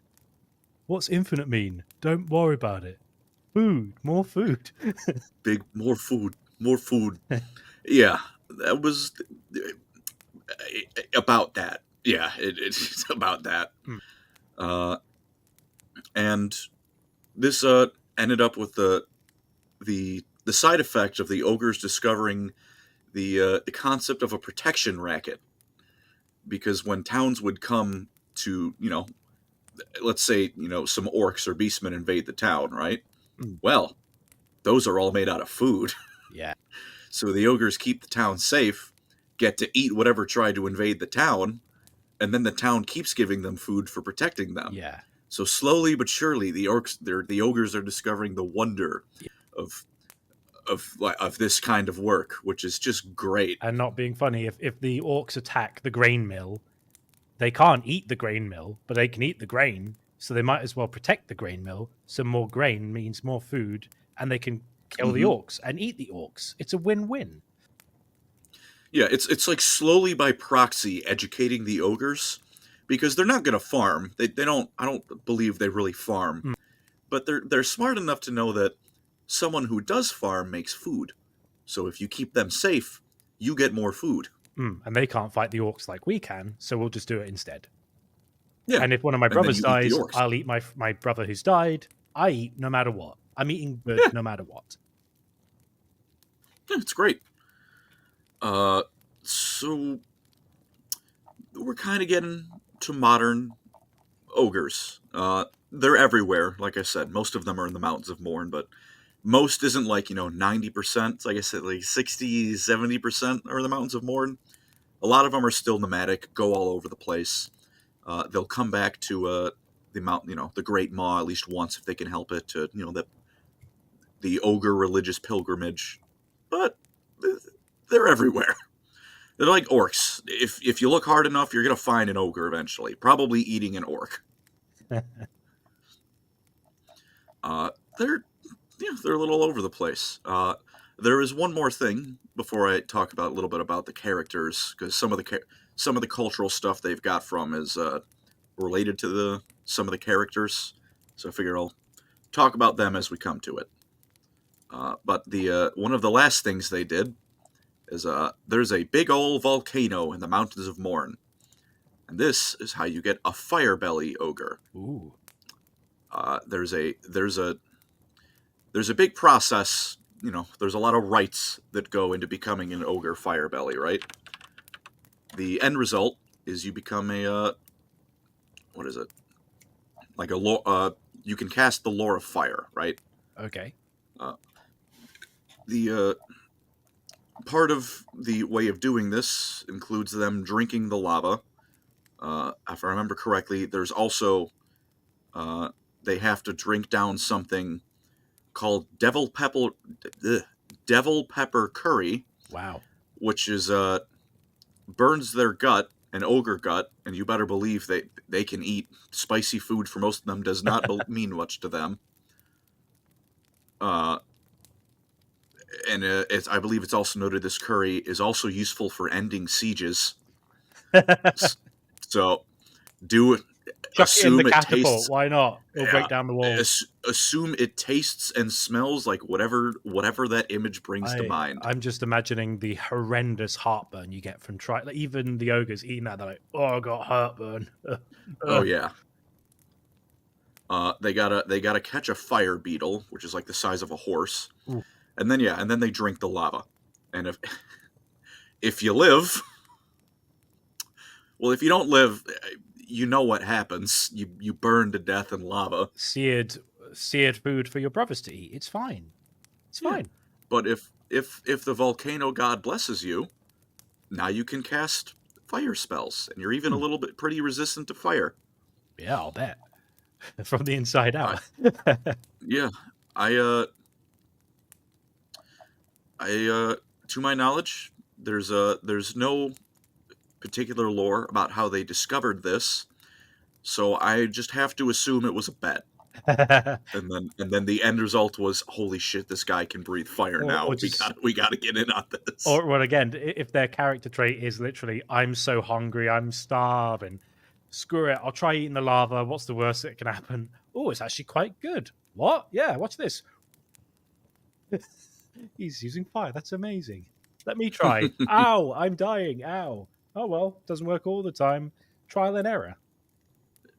Speaker 1: What's infinite mean? Don't worry about it. Food, more food.
Speaker 2: More food. Yeah, that was about that. Yeah, it's about that. And this ended up with the side effect of the ogres discovering the concept of a protection racket. Because when towns would come to, let's say, some orcs or beastmen invade the town, right? Well, those are all made out of food.
Speaker 1: Yeah.
Speaker 2: So the ogres keep the town safe, get to eat whatever tried to invade the town, and then the town keeps giving them food for protecting them.
Speaker 1: Yeah.
Speaker 2: So slowly but surely, the ogres are discovering the wonder of of this kind of work, which is just great.
Speaker 1: And not being funny, if the orcs attack the grain mill, they can't eat the grain mill, but they can eat the grain, so they might as well protect the grain mill. So more grain means more food, and they can kill the orcs and eat the orcs. It's a win-win.
Speaker 2: Yeah, it's like slowly by proxy educating the ogres, because they're not going to farm. They don't. I don't believe they really farm, but they're smart enough to know that someone who does farm makes food. So if you keep them safe, you get more food.
Speaker 1: And they can't fight the orcs like we can, so we'll just do it instead.
Speaker 2: Yeah.
Speaker 1: And if one of my
Speaker 2: And then
Speaker 1: brothers
Speaker 2: you eat the
Speaker 1: dies,
Speaker 2: orcs.
Speaker 1: I'll eat my brother who's died. I eat no matter what. I'm eating good no matter what.
Speaker 2: Yeah, it's great. So we're kind of getting to modern ogres. They're everywhere. Like I said, most of them are in the Mountains of Morn, but most isn't like, 90%. Like I said, like 60, 70% are in the Mountains of Morn. A lot of them are still nomadic, go all over the place. They'll come back to the mountain, the Great Maw at least once if they can help it, to, the ogre religious pilgrimage. But they're everywhere. They're like orcs. If you look hard enough, you're going to find an ogre eventually, probably eating an orc. They're a little over the place. There is one more thing before I talk about a little bit about the characters, because some of the cultural stuff they've got from is related to some of the characters. So I figure I'll talk about them as we come to it. But the one of the last things they did is there's a big old volcano in the Mountains of Morn, and this is how you get a Firebelly ogre.
Speaker 1: Ooh.
Speaker 2: There's a big process. There's a lot of rites that go into becoming an ogre Firebelly, right? The end result is you become a what is it? Like you can cast the Lore of Fire, right?
Speaker 1: Okay.
Speaker 2: The part of the way of doing this includes them drinking the lava. If I remember correctly, there's also they have to drink down something called devil pepper curry.
Speaker 1: Wow.
Speaker 2: Which is burns their gut, an ogre gut, and you better believe they can eat spicy food. For most of them, does not mean much to them. And I believe it's also noted this curry is also useful for ending sieges. So
Speaker 1: Chuck it in the
Speaker 2: assume it
Speaker 1: catapult.
Speaker 2: tastes.
Speaker 1: Why not? It'll break down the walls.
Speaker 2: Assume it tastes and smells like whatever that image brings to mind.
Speaker 1: I'm just imagining the horrendous heartburn you get from even the ogres eating that. They're like, "Oh, I got heartburn."
Speaker 2: Oh yeah. They gotta catch a fire beetle, which is like the size of a horse.
Speaker 1: Ooh.
Speaker 2: And then they drink the lava. And if you live, well, if you don't live, you know what happens. You burn to death in lava.
Speaker 1: Seared food for your brothers to eat. It's fine. It's fine.
Speaker 2: But if the volcano god blesses you, now you can cast fire spells, and you're even a little bit pretty resistant to fire.
Speaker 1: Yeah, I'll bet. From the inside out.
Speaker 2: Yeah, I to my knowledge, there's no particular lore about how they discovered this, so I just have to assume it was a bet. and then the end result was, holy shit, this guy can breathe fire now. We got to get in on this.
Speaker 1: Or well, again, if their character trait is literally, I'm so hungry, I'm starving. Screw it, I'll try eating the lava. What's the worst that can happen? Oh, it's actually quite good. What? Yeah, watch this. He's using fire. That's amazing. Let me try. Ow, I'm dying. Ow. Oh, well, doesn't work all the time. Trial and error.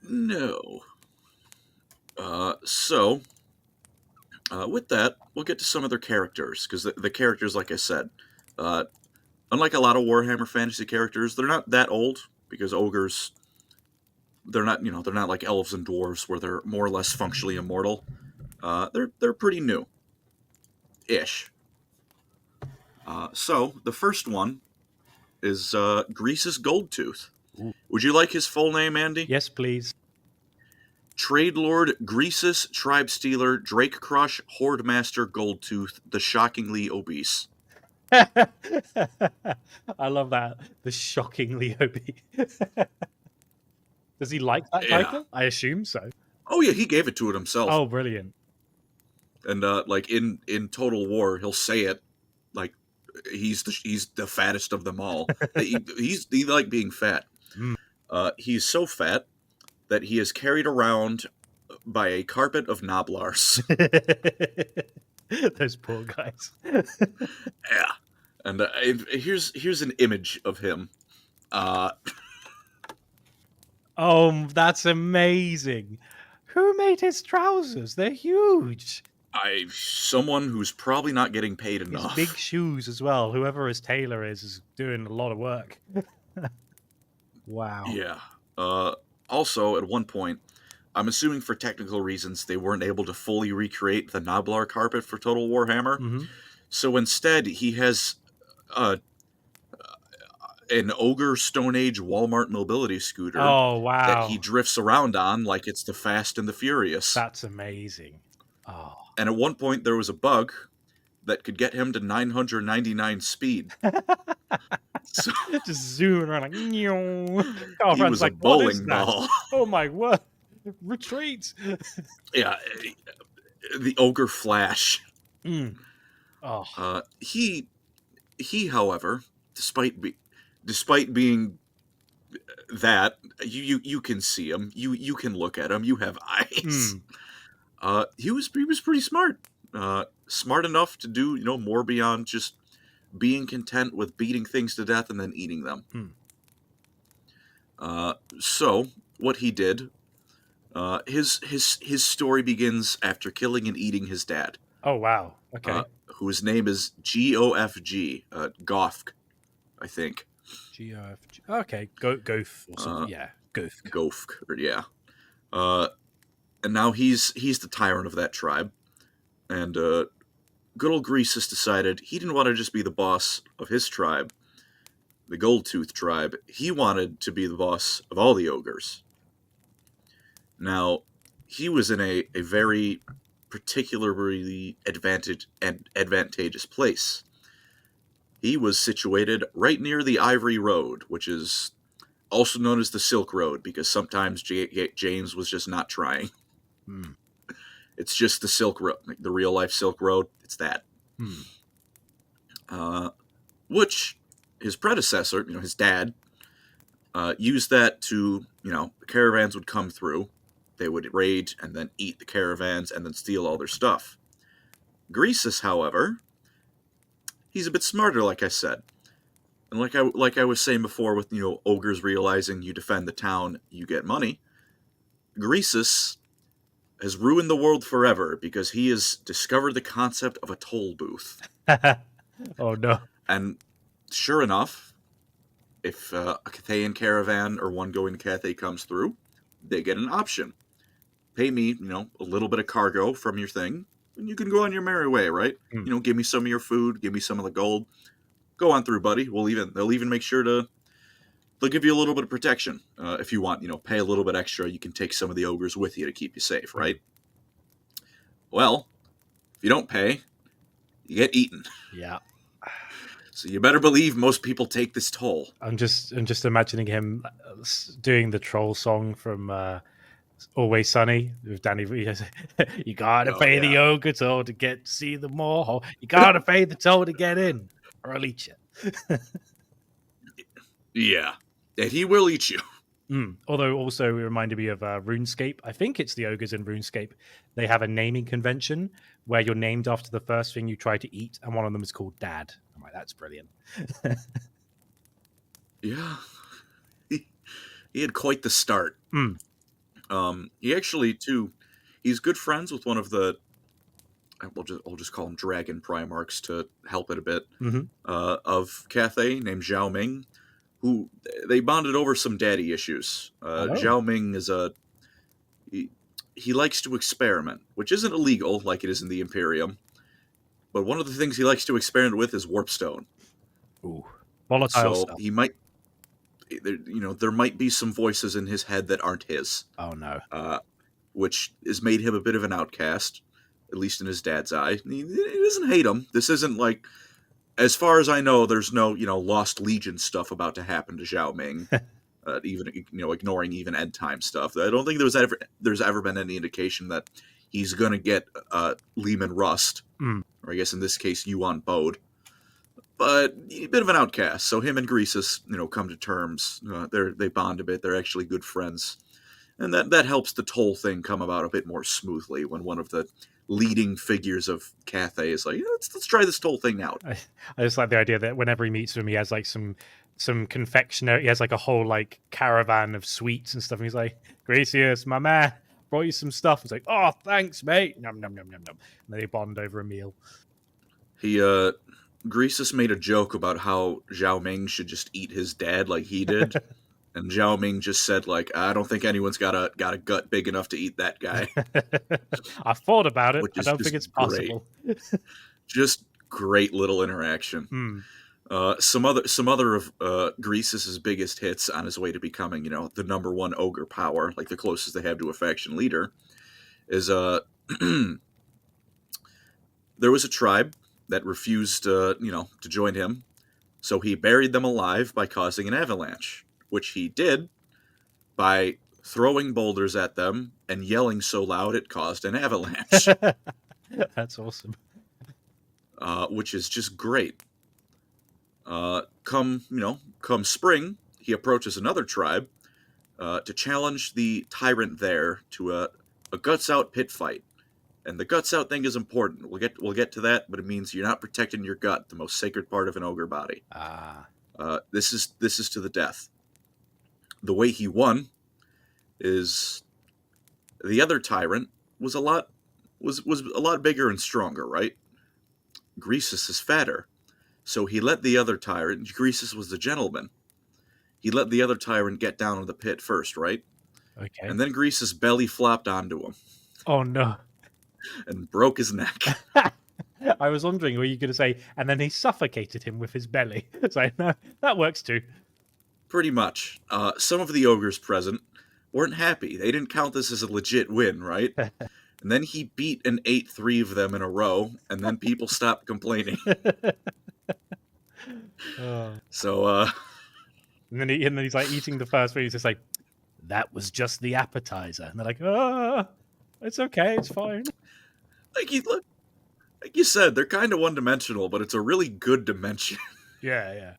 Speaker 2: No. So, with that, we'll get to some of their characters, because the characters, like I said, unlike a lot of Warhammer Fantasy characters, they're not that old, because ogres, they're not like elves and dwarves where they're more or less functionally immortal. They're pretty new-ish. So the first one is Grease's Goldtooth.
Speaker 1: Ooh.
Speaker 2: Would you like his full name, Andy?
Speaker 1: Yes, please.
Speaker 2: Trade Lord, Greasus, Tribe Stealer, Drake Crush, Horde Master, Goldtooth, the shockingly obese.
Speaker 1: I love that. The shockingly obese. Does he like that
Speaker 2: Yeah.
Speaker 1: title? I assume so.
Speaker 2: Oh yeah, he gave it to it himself.
Speaker 1: Oh, brilliant.
Speaker 2: And like in Total War, he'll say it like he's the fattest of them all. he like being fat.
Speaker 1: Mm.
Speaker 2: He's so fat that he is carried around by a carpet of Noblars.
Speaker 1: Those poor guys.
Speaker 2: Yeah. And here's an image of him.
Speaker 1: Oh, that's amazing. Who made his trousers? They're huge.
Speaker 2: Someone who's probably not getting paid
Speaker 1: His
Speaker 2: enough.
Speaker 1: big shoes as well. Whoever his tailor is doing a lot of work. Wow.
Speaker 2: Yeah. Also, at one point, I'm assuming for technical reasons, they weren't able to fully recreate the Noblar carpet for Total Warhammer.
Speaker 1: Mm-hmm.
Speaker 2: So instead, he has an Ogre Stone Age Walmart mobility scooter
Speaker 1: Oh, wow.
Speaker 2: that he drifts around on like it's the Fast and the Furious.
Speaker 1: That's amazing. Oh.
Speaker 2: And at one point, there was a bug that could get him to 999 speed. So
Speaker 1: just zooming around like,
Speaker 2: he was a
Speaker 1: like,
Speaker 2: bowling ball.
Speaker 1: Oh my word. Retreat.
Speaker 2: Yeah, the Ogre Flash.
Speaker 1: Mm. Oh.
Speaker 2: He, however, despite being that, you can see him, you can look at him, you have eyes. He was pretty smart. Smart enough to do more beyond just being content with beating things to death and then eating them. So what he did, his story begins after killing and eating his dad.
Speaker 1: Oh wow. Okay.
Speaker 2: Whose name is GOFG, Gothk, I think.
Speaker 1: GOFG. Okay, Goth or something. Yeah, Goth.
Speaker 2: Gothk, yeah. And now he's the tyrant of that tribe, and good old Greasus decided he didn't want to just be the boss of his tribe, the Goldtooth tribe. He wanted to be the boss of all the ogres. Now, he was in a very particularly advantageous place. He was situated right near the Ivory Road, which is also known as the Silk Road, because sometimes James was just not trying. It's just the Silk Road, the real life Silk Road. It's that. Which his predecessor, his dad, used that to, the caravans would come through. They would raid and then eat the caravans and then steal all their stuff. Greasus, however, he's a bit smarter, like I said. And like I was saying before with, ogres realizing you defend the town, you get money. Greasus has ruined the world forever because he has discovered the concept of a toll booth.
Speaker 1: Oh no.
Speaker 2: And sure enough, if a Cathayan caravan or one going to Cathay comes through, they get an option. Pay me, a little bit of cargo from your thing, and you can go on your merry way, right? Give me some of your food, give me some of the gold. Go on through, buddy. They'll even make sure they'll give you a little bit of protection. If you want, pay a little bit extra, you can take some of the ogres with you to keep you safe, right? Well, if you don't pay, you get eaten.
Speaker 1: Yeah.
Speaker 2: So you better believe most people take this toll.
Speaker 1: I'm just imagining him doing the troll song from Always Sunny with Danny. You gotta pay the ogre toll to get to see the more. You gotta pay the toll to get in, or I'll eat you.
Speaker 2: Yeah, and he will eat you.
Speaker 1: Although also it reminded me of RuneScape. I think it's the ogres in RuneScape. They have a naming convention where you're named after the first thing you try to eat, and one of them is called Dad. I'm like, that's brilliant.
Speaker 2: Yeah, he had quite the start. He actually too, he's good friends with one of the, I'll just call him Dragon Primarchs to help it a bit, of Cathay, named Zhao Ming, who they bonded over some daddy issues. Zhao Ming is he likes to experiment, which isn't illegal like it is in the Imperium, but one of the things he likes to experiment with is warpstone.
Speaker 1: Ooh, volatile
Speaker 2: so
Speaker 1: stuff.
Speaker 2: He might, there might be some voices in his head that aren't his.
Speaker 1: Oh no.
Speaker 2: which has made him a bit of an outcast, at least in his dad's eye. He doesn't hate him. This isn't like, as far as I know, there's no, Lost Legion stuff about to happen to Zhao Ming. Even ignoring even end time stuff. I don't think there's ever been any indication that he's gonna get Lehman Rust, or I guess in this case Yuan Bode. But a bit of an outcast. So him and Greasus, come to terms. They bond a bit. They're actually good friends, and that helps the Toll thing come about a bit more smoothly when one of the leading figures of Cathay is like, let's try this Toll thing out.
Speaker 1: I just like the idea that whenever he meets him, he has like some confectionery. He has like a whole like caravan of sweets and stuff. And he's like, Gracious, my man, brought you some stuff. He's like, oh, thanks, mate. Nom, nom, nom, nom, nom. And they bond over a meal.
Speaker 2: Greasus made a joke about how Zhao Ming should just eat his dad like he did. And Zhao Ming just said, like, I don't think anyone's got a gut big enough to eat that guy.
Speaker 1: I thought about it. I don't think it's possible.
Speaker 2: Just great little interaction. Some other of Greasus's biggest hits on his way to becoming, the number one ogre power, like the closest they have to a faction leader, is there was a tribe that refused, to join him, so he buried them alive by causing an avalanche, which he did by throwing boulders at them and yelling so loud it caused an avalanche.
Speaker 1: That's awesome.
Speaker 2: Which is just great. Come spring, he approaches another tribe to challenge the tyrant there to a guts out pit fight. And the guts out thing is important. We'll get to that, but it means you're not protecting your gut, the most sacred part of an ogre body. This is to the death. The way he won is the other tyrant was a lot bigger and stronger, right? Greasus is fatter. So he let the other tyrant, Greasus was the gentleman, he let the other tyrant get down in the pit first, right?
Speaker 1: Okay.
Speaker 2: And then Greasus belly flopped onto him.
Speaker 1: Oh, no.
Speaker 2: And broke his neck.
Speaker 1: I was wondering, were you going to say, and then he suffocated him with his belly? It's like, no, that works too.
Speaker 2: Pretty much. Some of the ogres present weren't happy. They didn't count this as a legit win, right? And then he beat and ate 3 of them in a row, and then people stopped complaining. So,
Speaker 1: and then he's like eating the first food. He's just like, that was just the appetizer. And they're like, it's okay, it's fine.
Speaker 2: Like you said, they're kind of one-dimensional, but it's a really good dimension.
Speaker 1: Yeah.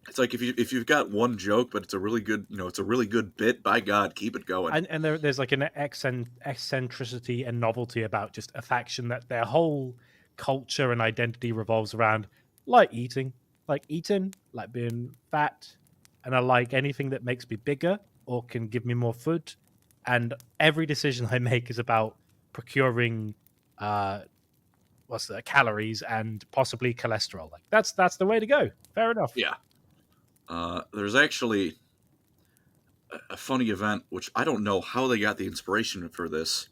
Speaker 2: It's like if you've got one joke, but it's a really good, it's a really good bit. By God, keep it going.
Speaker 1: And there's like an eccentricity and novelty about just a faction that their whole culture and identity revolves around like eating, like being fat, and I like anything that makes me bigger or can give me more food. And every decision I make is about procuring calories and possibly cholesterol. Like that's the way to go. Fair enough.
Speaker 2: Yeah. There's actually a funny event, which I don't know how they got the inspiration for this,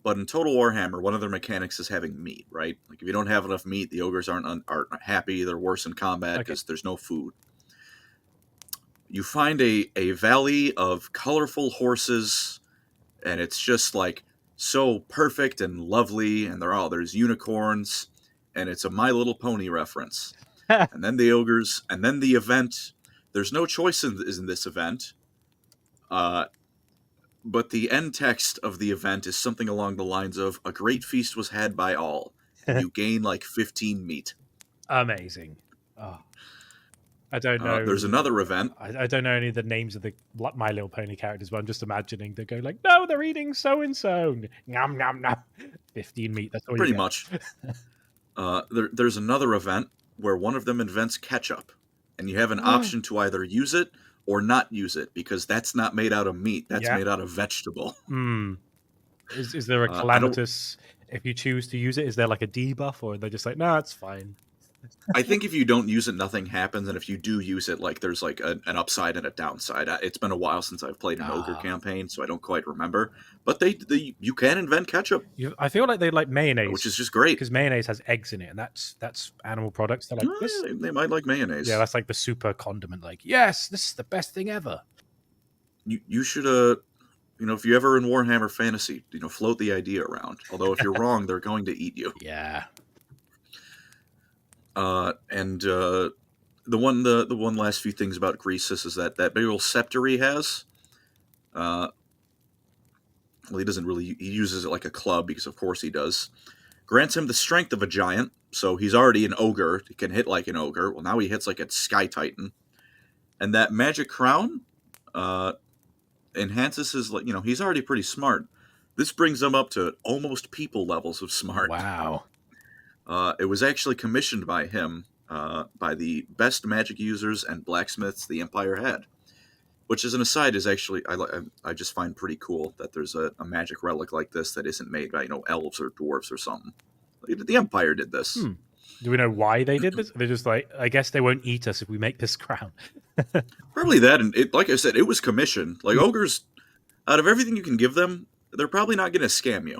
Speaker 2: but in Total Warhammer, one of their mechanics is having meat, right? Like if you don't have enough meat, the ogres aren't happy. They're worse in combat because there's no food. You find a valley of colorful horses, and it's just like so perfect and lovely, and there's unicorns, and it's a My Little Pony reference. And then the ogres, and then the event. There's no choice in this event, but the end text of the event is something along the lines of, a great feast was had by all, and you gain like 15 meat.
Speaker 1: Amazing. Oh. I don't know.
Speaker 2: There's another event.
Speaker 1: I don't know any of the names of the My Little Pony characters, but I'm just imagining they go like, no, they're eating so-and-so. Nom, nom, nom. 15 meat, that's all
Speaker 2: Pretty
Speaker 1: you get.
Speaker 2: much. There's another event where one of them invents ketchup, and you have an option to either use it or not use it, because that's not made out of meat. That's made out of vegetable.
Speaker 1: Is there a calamitous, if you choose to use it, is there like a debuff, or they're just like, no, it's fine?
Speaker 2: I think if you don't use it, nothing happens, and if you do use it, like there's like an upside and a downside. It's been a while since I've played an ogre campaign, so I don't quite remember. But you can invent ketchup.
Speaker 1: I feel like they like mayonnaise,
Speaker 2: which is just great
Speaker 1: because mayonnaise has eggs in it, and that's animal products. They're like, this.
Speaker 2: They might like mayonnaise.
Speaker 1: Yeah, that's like the super condiment. Like, yes, this is the best thing ever.
Speaker 2: You should if you ever in Warhammer Fantasy, float the idea around. Although if you're wrong, they're going to eat you.
Speaker 1: Yeah.
Speaker 2: And the one last few things about Greasus is that big old scepter he has. Well, he doesn't really. He uses it like a club because, of course, he does. Grants him the strength of a giant, so he's already an ogre. He can hit like an ogre. Well, now he hits like a sky titan. And that magic crown enhances his. He's already pretty smart. This brings him up to almost people levels of smart.
Speaker 1: Wow.
Speaker 2: It was actually commissioned by him, by the best magic users and blacksmiths the Empire had. Which, as an aside, is actually I just find pretty cool that there's a magic relic like this that isn't made by elves or dwarves or something. The Empire did this.
Speaker 1: Do we know why they did this? They're just like, I guess they won't eat us if we make this crown.
Speaker 2: Probably that, and like I said, it was commissioned. Like ogres, out of everything you can give them, they're probably not going to scam you.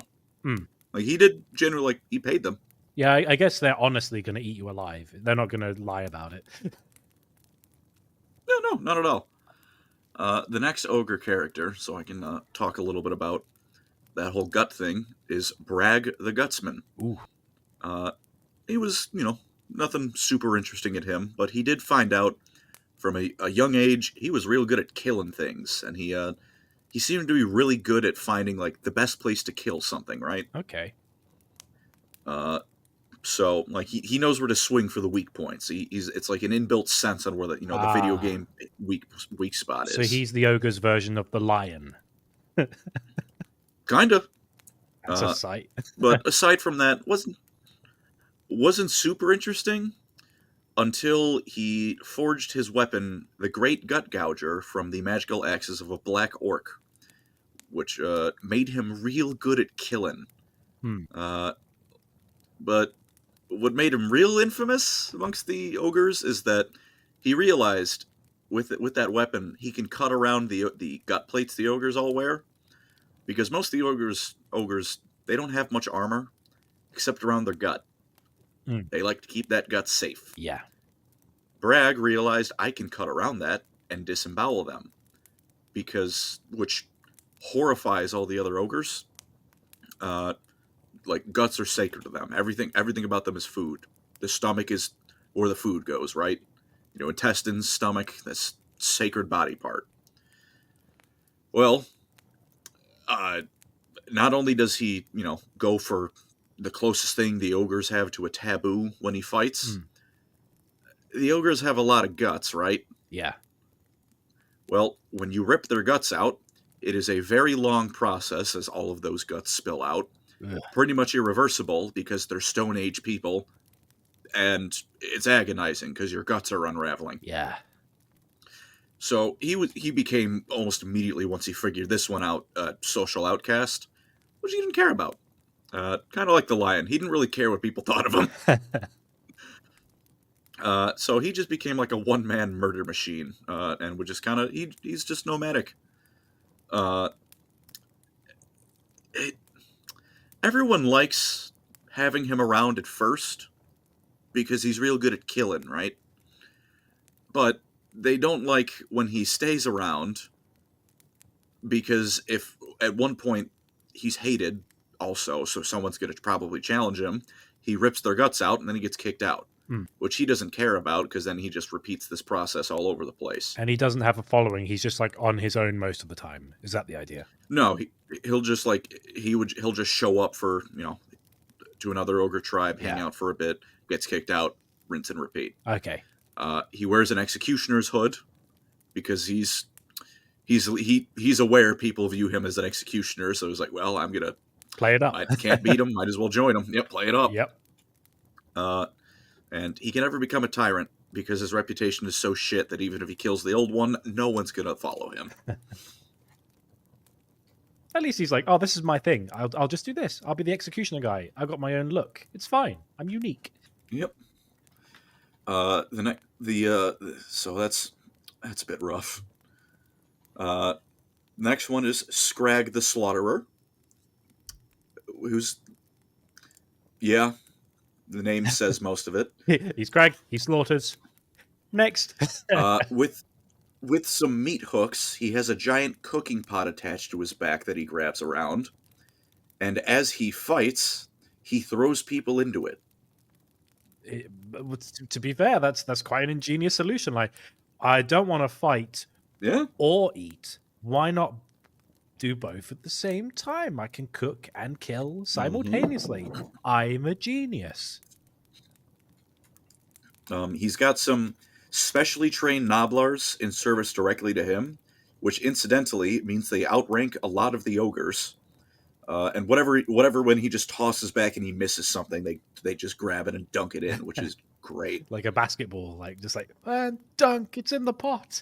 Speaker 2: Like he did generally, like he paid them.
Speaker 1: Yeah, I guess they're honestly going to eat you alive. They're not going to lie about it.
Speaker 2: No, not at all. The next ogre character, so I can talk a little bit about that whole gut thing, is Brag the Gutsman.
Speaker 1: Ooh.
Speaker 2: He was, nothing super interesting at him, but he did find out from a young age he was real good at killing things, and he seemed to be really good at finding like the best place to kill something, right?
Speaker 1: Okay.
Speaker 2: So like he knows where to swing for the weak points. It's like an inbuilt sense on where the the video game weak spot is.
Speaker 1: So he's the ogre's version of the lion.
Speaker 2: Kind of.
Speaker 1: That's a sight.
Speaker 2: But aside from that, wasn't super interesting until he forged his weapon, the Great Gut Gouger, from the magical axes of a black orc, which made him real good at killing. But what made him real infamous amongst the ogres is that he realized with that weapon he can cut around the gut plates the ogres all wear, because most of the ogres they don't have much armor except around their gut. They like to keep that gut safe.
Speaker 1: Yeah.
Speaker 2: Bragg realized I can cut around that and disembowel them, which horrifies all the other ogres. Like guts are sacred to them. Everything about them is food. The stomach is where the food goes, right? Intestines, stomach, that's sacred body part. Well, not only does he, go for the closest thing the ogres have to a taboo when he fights, the ogres have a lot of guts, right?
Speaker 1: Yeah.
Speaker 2: Well, when you rip their guts out, it is a very long process as all of those guts spill out. Pretty much irreversible because they're Stone Age people, and it's agonizing because your guts are unraveling.
Speaker 1: Yeah.
Speaker 2: So he became almost immediately, once he figured this one out, a social outcast, which he didn't care about. Kind of like the lion. He didn't really care what people thought of him. So he just became like a one-man murder machine, and would just kind of he's just nomadic. Everyone likes having him around at first because he's real good at killing, right? But they don't like when he stays around, because if at one point he's hated also, so someone's going to probably challenge him, he rips their guts out and then he gets kicked out, which he doesn't care about because then he just repeats this process all over the place.
Speaker 1: And he doesn't have a following. He's just like on his own most of the time. Is that the idea?
Speaker 2: No, he'll just he'll just show up for, to another ogre tribe, hang out for a bit, gets kicked out, rinse and repeat.
Speaker 1: Okay.
Speaker 2: He wears an executioner's hood because he's aware people view him as an executioner, so he's like, well, I'm gonna
Speaker 1: play it up.
Speaker 2: I can't beat him, might as well join him. Yep, play it up.
Speaker 1: Yep.
Speaker 2: And he can never become a tyrant because his reputation is so shit that even if he kills the old one, no one's gonna follow him.
Speaker 1: At least he's like, oh, this is my thing. I'll just do this. I'll be the executioner guy. I've got my own look. It's fine. I'm unique.
Speaker 2: Yep. So that's a bit rough. Next one is Scrag the Slaughterer, who's, the name says most of it.
Speaker 1: He's Scrag. He slaughters. Next.
Speaker 2: with some meat hooks, he has a giant cooking pot attached to his back that he grabs around. And as he fights, he throws people into it.
Speaker 1: To be fair, that's quite an ingenious solution. Like, I don't want to fight
Speaker 2: Yeah.
Speaker 1: or eat. Why not do both at the same time? I can cook and kill simultaneously. I'm a genius.
Speaker 2: He's got some specially trained Noblars in service directly to him, which incidentally means they outrank a lot of the ogres. And whatever, when he just tosses back and he misses something, they just grab it and dunk it in, which is great.
Speaker 1: Like a basketball, like just like dunk, it's in the pot.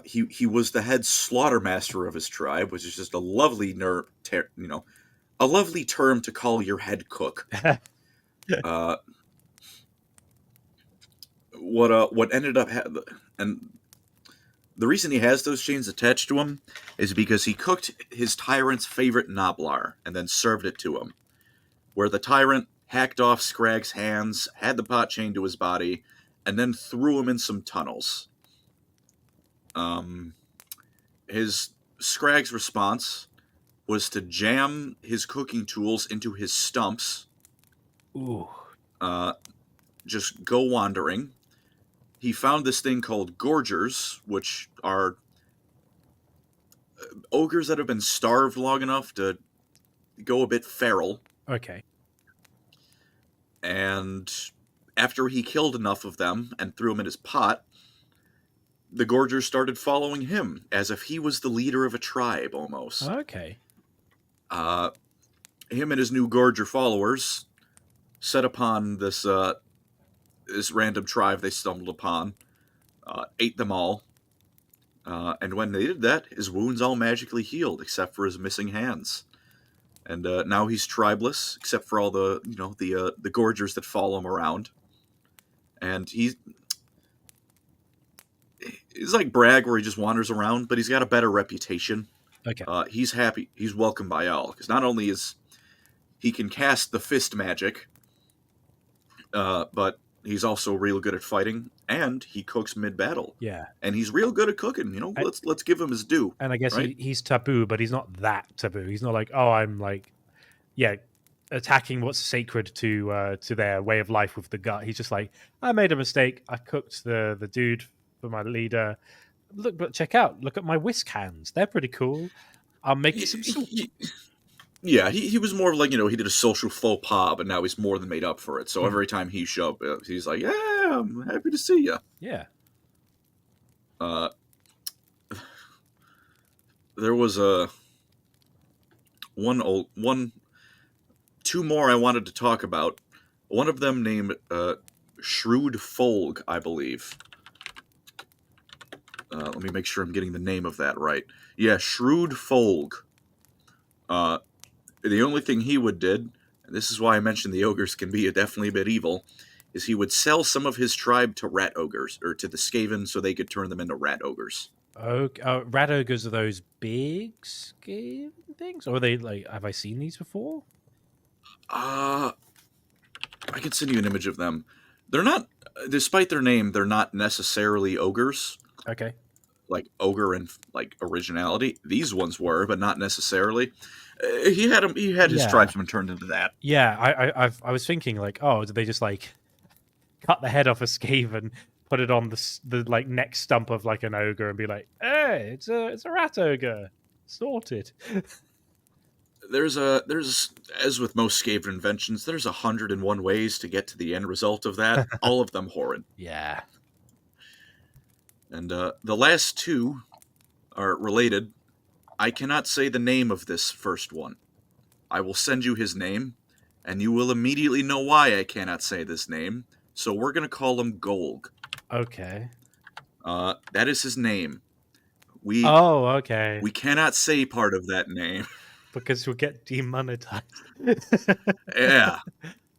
Speaker 2: He was the head slaughtermaster of his tribe, which is just a lovely a lovely term to call your head cook. What ended up and the reason he has those chains attached to him is because he cooked his tyrant's favorite Noblar and then served it to him, where the tyrant hacked off Scragg's hands, had the pot chained to his body, and then threw him in some tunnels. His Scragg's response was to jam his cooking tools into his stumps.
Speaker 1: Ooh.
Speaker 2: Just go wandering. He found this thing called Gorgers, which are ogres that have been starved long enough to go a bit feral.
Speaker 1: Okay.
Speaker 2: And after he killed enough of them and threw them in his pot, the Gorgers started following him as if he was the leader of a tribe, almost.
Speaker 1: Okay.
Speaker 2: Him and his new Gorger followers set upon this random tribe they stumbled upon, ate them all, and when they did that, his wounds all magically healed except for his missing hands. And now he's tribeless, except for all the Gorgers that follow him around. And he's like Bragg, where he just wanders around, but he's got a better reputation.
Speaker 1: Okay.
Speaker 2: He's happy. He's welcomed by all, because not only is he can cast the fist magic, but he's also real good at fighting, and he cooks mid-battle.
Speaker 1: Yeah.
Speaker 2: And he's real good at cooking. Let's give him his due.
Speaker 1: And I guess
Speaker 2: right?
Speaker 1: he's taboo, but he's not that taboo. He's not like, oh, I'm like, yeah, attacking what's sacred to their way of life with the gut. He's just like, I made a mistake. I cooked the dude for my leader. But check out, look at my whisk hands. They're pretty cool. I'll make you some soup.
Speaker 2: Yeah, he was more of like, he did a social faux pas, but now he's more than made up for it. So every time he showed up, he's like, yeah, I'm happy to see you.
Speaker 1: Yeah.
Speaker 2: There was two more I wanted to talk about. One of them named Shrewd Folg, I believe. Let me make sure I'm getting the name of that right. Yeah, Shrewd Folg. The only thing he did, and this is why I mentioned the ogres can be definitely a bit evil, is he would sell some of his tribe to rat ogres, or to the Skaven, so they could turn them into rat ogres.
Speaker 1: Okay. Rat ogres are those big Skaven things? Or are they like, have I seen these before?
Speaker 2: I can send you an image of them. They're not, despite their name, they're not necessarily ogres.
Speaker 1: Okay.
Speaker 2: Like ogre and like originality. These ones were, but not necessarily. He had his tribesmen turned into that.
Speaker 1: Yeah, I was thinking like, oh, did they just like cut the head off a Skaven, put it on the like neck stump of like an ogre, and be like, hey, it's a rat ogre, sorted.
Speaker 2: There's as with most Skaven inventions, there's 101 ways to get to the end result of that. All of them horrid.
Speaker 1: Yeah.
Speaker 2: And the last two are related. I cannot say the name of this first one. I will send you his name, and you will immediately know why I cannot say this name. So we're going to call him Golg.
Speaker 1: Okay.
Speaker 2: That is his name.
Speaker 1: Okay.
Speaker 2: We cannot say part of that name.
Speaker 1: Because we'll get demonetized.
Speaker 2: Yeah.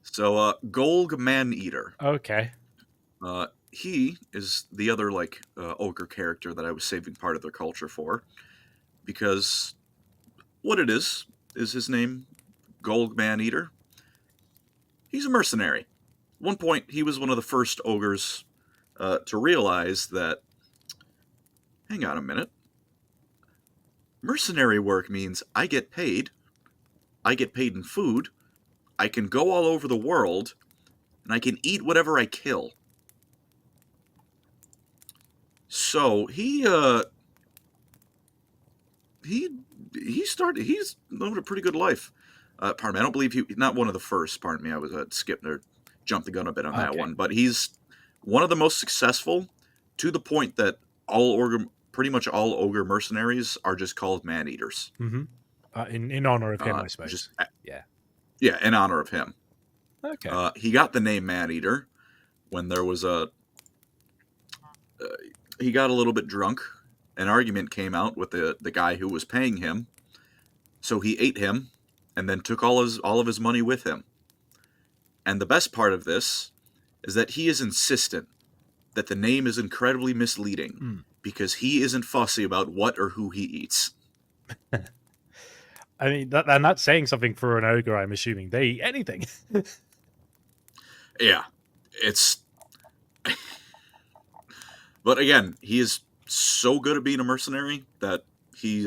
Speaker 2: So, Golg Man-Eater.
Speaker 1: Okay.
Speaker 2: He is the other, ogre character that I was saving part of their culture for. Because what it is his name, Golg Man-Eater. He's a mercenary. At one point, he was one of the first ogres to realize that hang on a minute. Mercenary work means I get paid in food, I can go all over the world, and I can eat whatever I kill. So he's lived a pretty good life. Pardon me, I don't believe not one of the first, pardon me, I was skipped or jumped the gun a bit on that one, but he's one of the most successful, to the point that pretty much all ogre mercenaries are just called man-eaters.
Speaker 1: In honor of him, I suppose.
Speaker 2: Yeah, in honor of him.
Speaker 1: Okay.
Speaker 2: He got the name man-eater when there was he got a little bit drunk. An argument came out with the guy who was paying him, so he ate him and then took all of his money with him. And the best part of this is that he is insistent that the name is incredibly misleading because he isn't fussy about what or who he eats.
Speaker 1: I mean, and that's saying something for an ogre, I'm assuming. They eat anything.
Speaker 2: Yeah, it's... But again, he is so good at being a mercenary that he...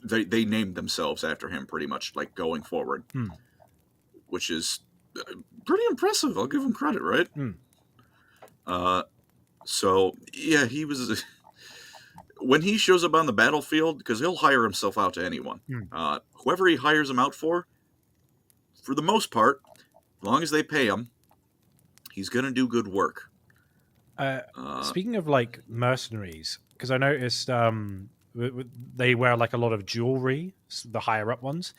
Speaker 2: They named themselves after him pretty much, like, going forward. Which is pretty impressive. I'll give him credit, right? So, yeah, he was... When he shows up on the battlefield, because he'll hire himself out to anyone, whoever he hires him out for the most part, as long as they pay him, he's going to do good work.
Speaker 1: Speaking of, like, mercenaries, because I noticed they wear, like, a lot of jewelry, the higher-up ones.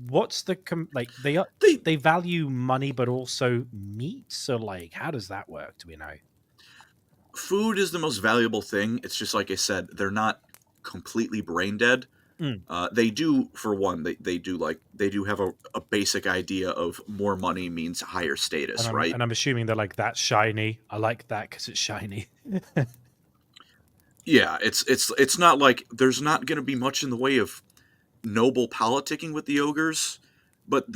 Speaker 1: What's the... they value money, but also meat? So, like, how does that work, do we know?
Speaker 2: Food is the most valuable thing. It's just like I said, they're not completely brain dead. They do, for one, they do have a basic idea of more money means higher status, right?
Speaker 1: And I'm assuming they're like, that's shiny. I like that because it's shiny.
Speaker 2: Yeah, it's not like there's not going to be much in the way of noble politicking with the ogres, but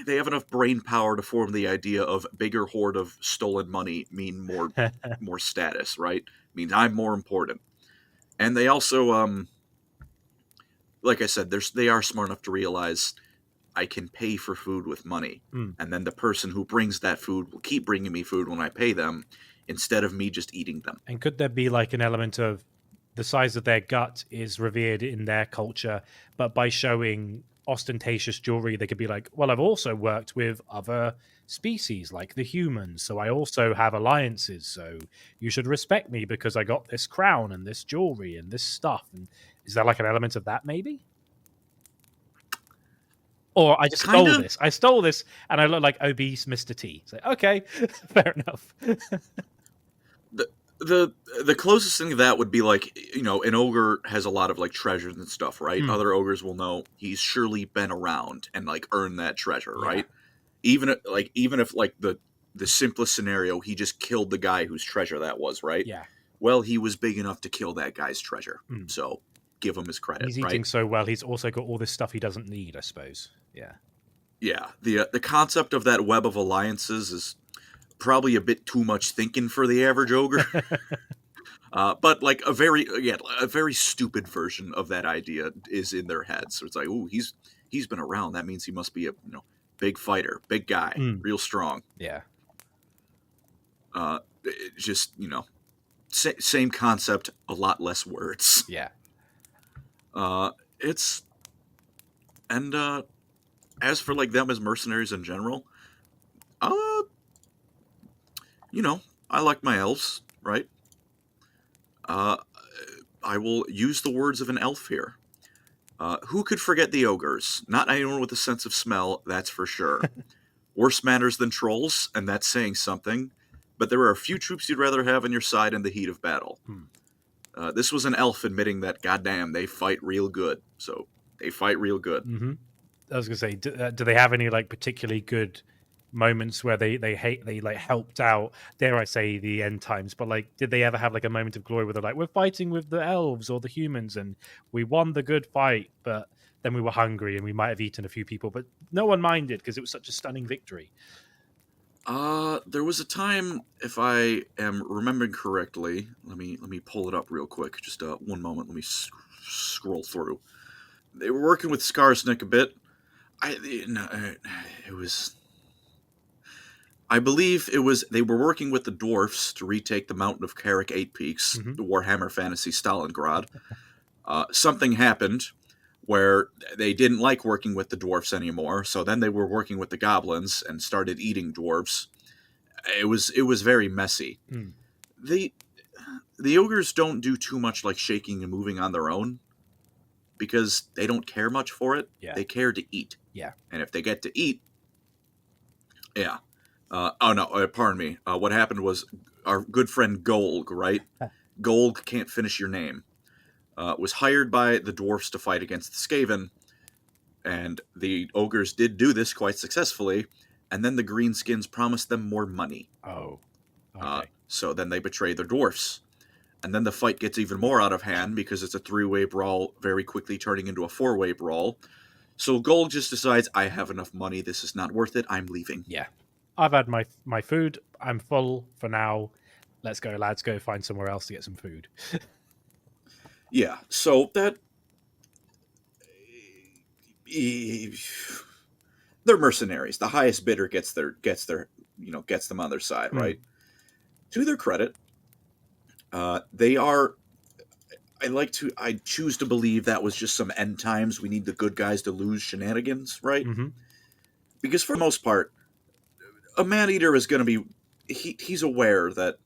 Speaker 2: they have enough brain power to form the idea of bigger hoard of stolen money mean more status, right? Means I'm more important. And they also, like I said, they are smart enough to realize I can pay for food with money. And then the person who brings that food will keep bringing me food when I pay them, instead of me just eating them.
Speaker 1: And could there be like an element of the size of their gut is revered in their culture, but by showing ostentatious jewelry, they could be like, well, I've also worked with other species like the humans, so I also have alliances, so you should respect me because I got this crown and this jewelry and this stuff. And is there like an element of that maybe? Or I just stole this and I look like obese Mr. T. It's like, okay, fair enough.
Speaker 2: The closest thing to that would be like, you know, an ogre has a lot of like treasures and stuff, right? Other ogres will know he's surely been around and like earned that treasure, right? Even if like the simplest scenario, he just killed the guy whose treasure that was, right?
Speaker 1: Yeah.
Speaker 2: Well, he was big enough to kill that guy's treasure, so give him his credit.
Speaker 1: He's eating so well, he's also got all this stuff he doesn't need, I suppose. Yeah.
Speaker 2: Yeah. The concept of that web of alliances is probably a bit too much thinking for the average ogre. But like a very stupid version of that idea is in their heads. So it's like, ooh, he's been around. That means he must be a big fighter, big guy, real strong.
Speaker 1: Yeah.
Speaker 2: Just same concept, a lot less words.
Speaker 1: Yeah.
Speaker 2: As for like them as mercenaries in general, I like my elves, right? I will use the words of an elf here. Who could forget the ogres? Not anyone with a sense of smell, that's for sure. Worse manners than trolls, and that's saying something. But there are a few troops you'd rather have on your side in the heat of battle. This was an elf admitting that, goddamn, they fight real good. So they fight real good.
Speaker 1: I was gonna say, do they have any like particularly good moments where they like helped out, dare I say, the end times? But like, did they ever have like a moment of glory where they're like, we're fighting with the elves or the humans and we won the good fight, but then we were hungry and we might have eaten a few people, but no one minded because it was such a stunning victory?
Speaker 2: There was a time, if I am remembering correctly. Let me pull it up real quick. Just one moment. Let me scroll through. They were working with Skarsnik a bit. It was. I believe it was they were working with the dwarfs to retake the mountain of Carrick Eight Peaks,
Speaker 1: Mm-hmm.
Speaker 2: the Warhammer Fantasy Stalingrad. Something happened where they didn't like working with the dwarfs anymore, so then they were working with the goblins and started eating dwarves. It was very messy.
Speaker 1: Mm.
Speaker 2: The the ogres don't do too much like shaking and moving on their own because they don't care much for it.
Speaker 1: Yeah.
Speaker 2: They care to eat.
Speaker 1: Yeah.
Speaker 2: And if they get to eat, yeah. Oh no, pardon me. What happened was our good friend Golg, right? Golg can't finish your name. Was hired by the dwarfs to fight against the Skaven, and the ogres did do this quite successfully. And then the greenskins promised them more money.
Speaker 1: Oh. Okay.
Speaker 2: So then they betray the dwarfs. And then the fight gets even more out of hand because it's a three-way brawl, very quickly turning into a four-way brawl. So Gold just decides, I have enough money, this is not worth it, I'm leaving.
Speaker 1: Yeah. I've had my food. I'm full for now. Let's go, lads. Go find somewhere else to get some food.
Speaker 2: Yeah, so that... They're mercenaries. The highest bidder gets them on their side, right? To their credit, they are... I choose to believe that was just some end times. We need the good guys to lose shenanigans, right?
Speaker 1: Mm-hmm.
Speaker 2: Because for the most part, a man-eater is going to be... He's aware that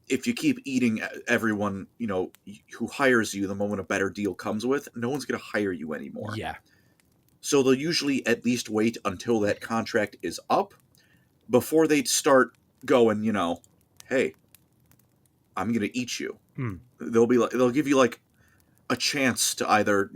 Speaker 2: if you keep eating everyone, who hires you the moment a better deal comes with, no one's going to hire you anymore.
Speaker 1: Yeah.
Speaker 2: So they'll usually at least wait until that contract is up before they start going, hey, I'm going to eat you. They'll give you like a chance to either,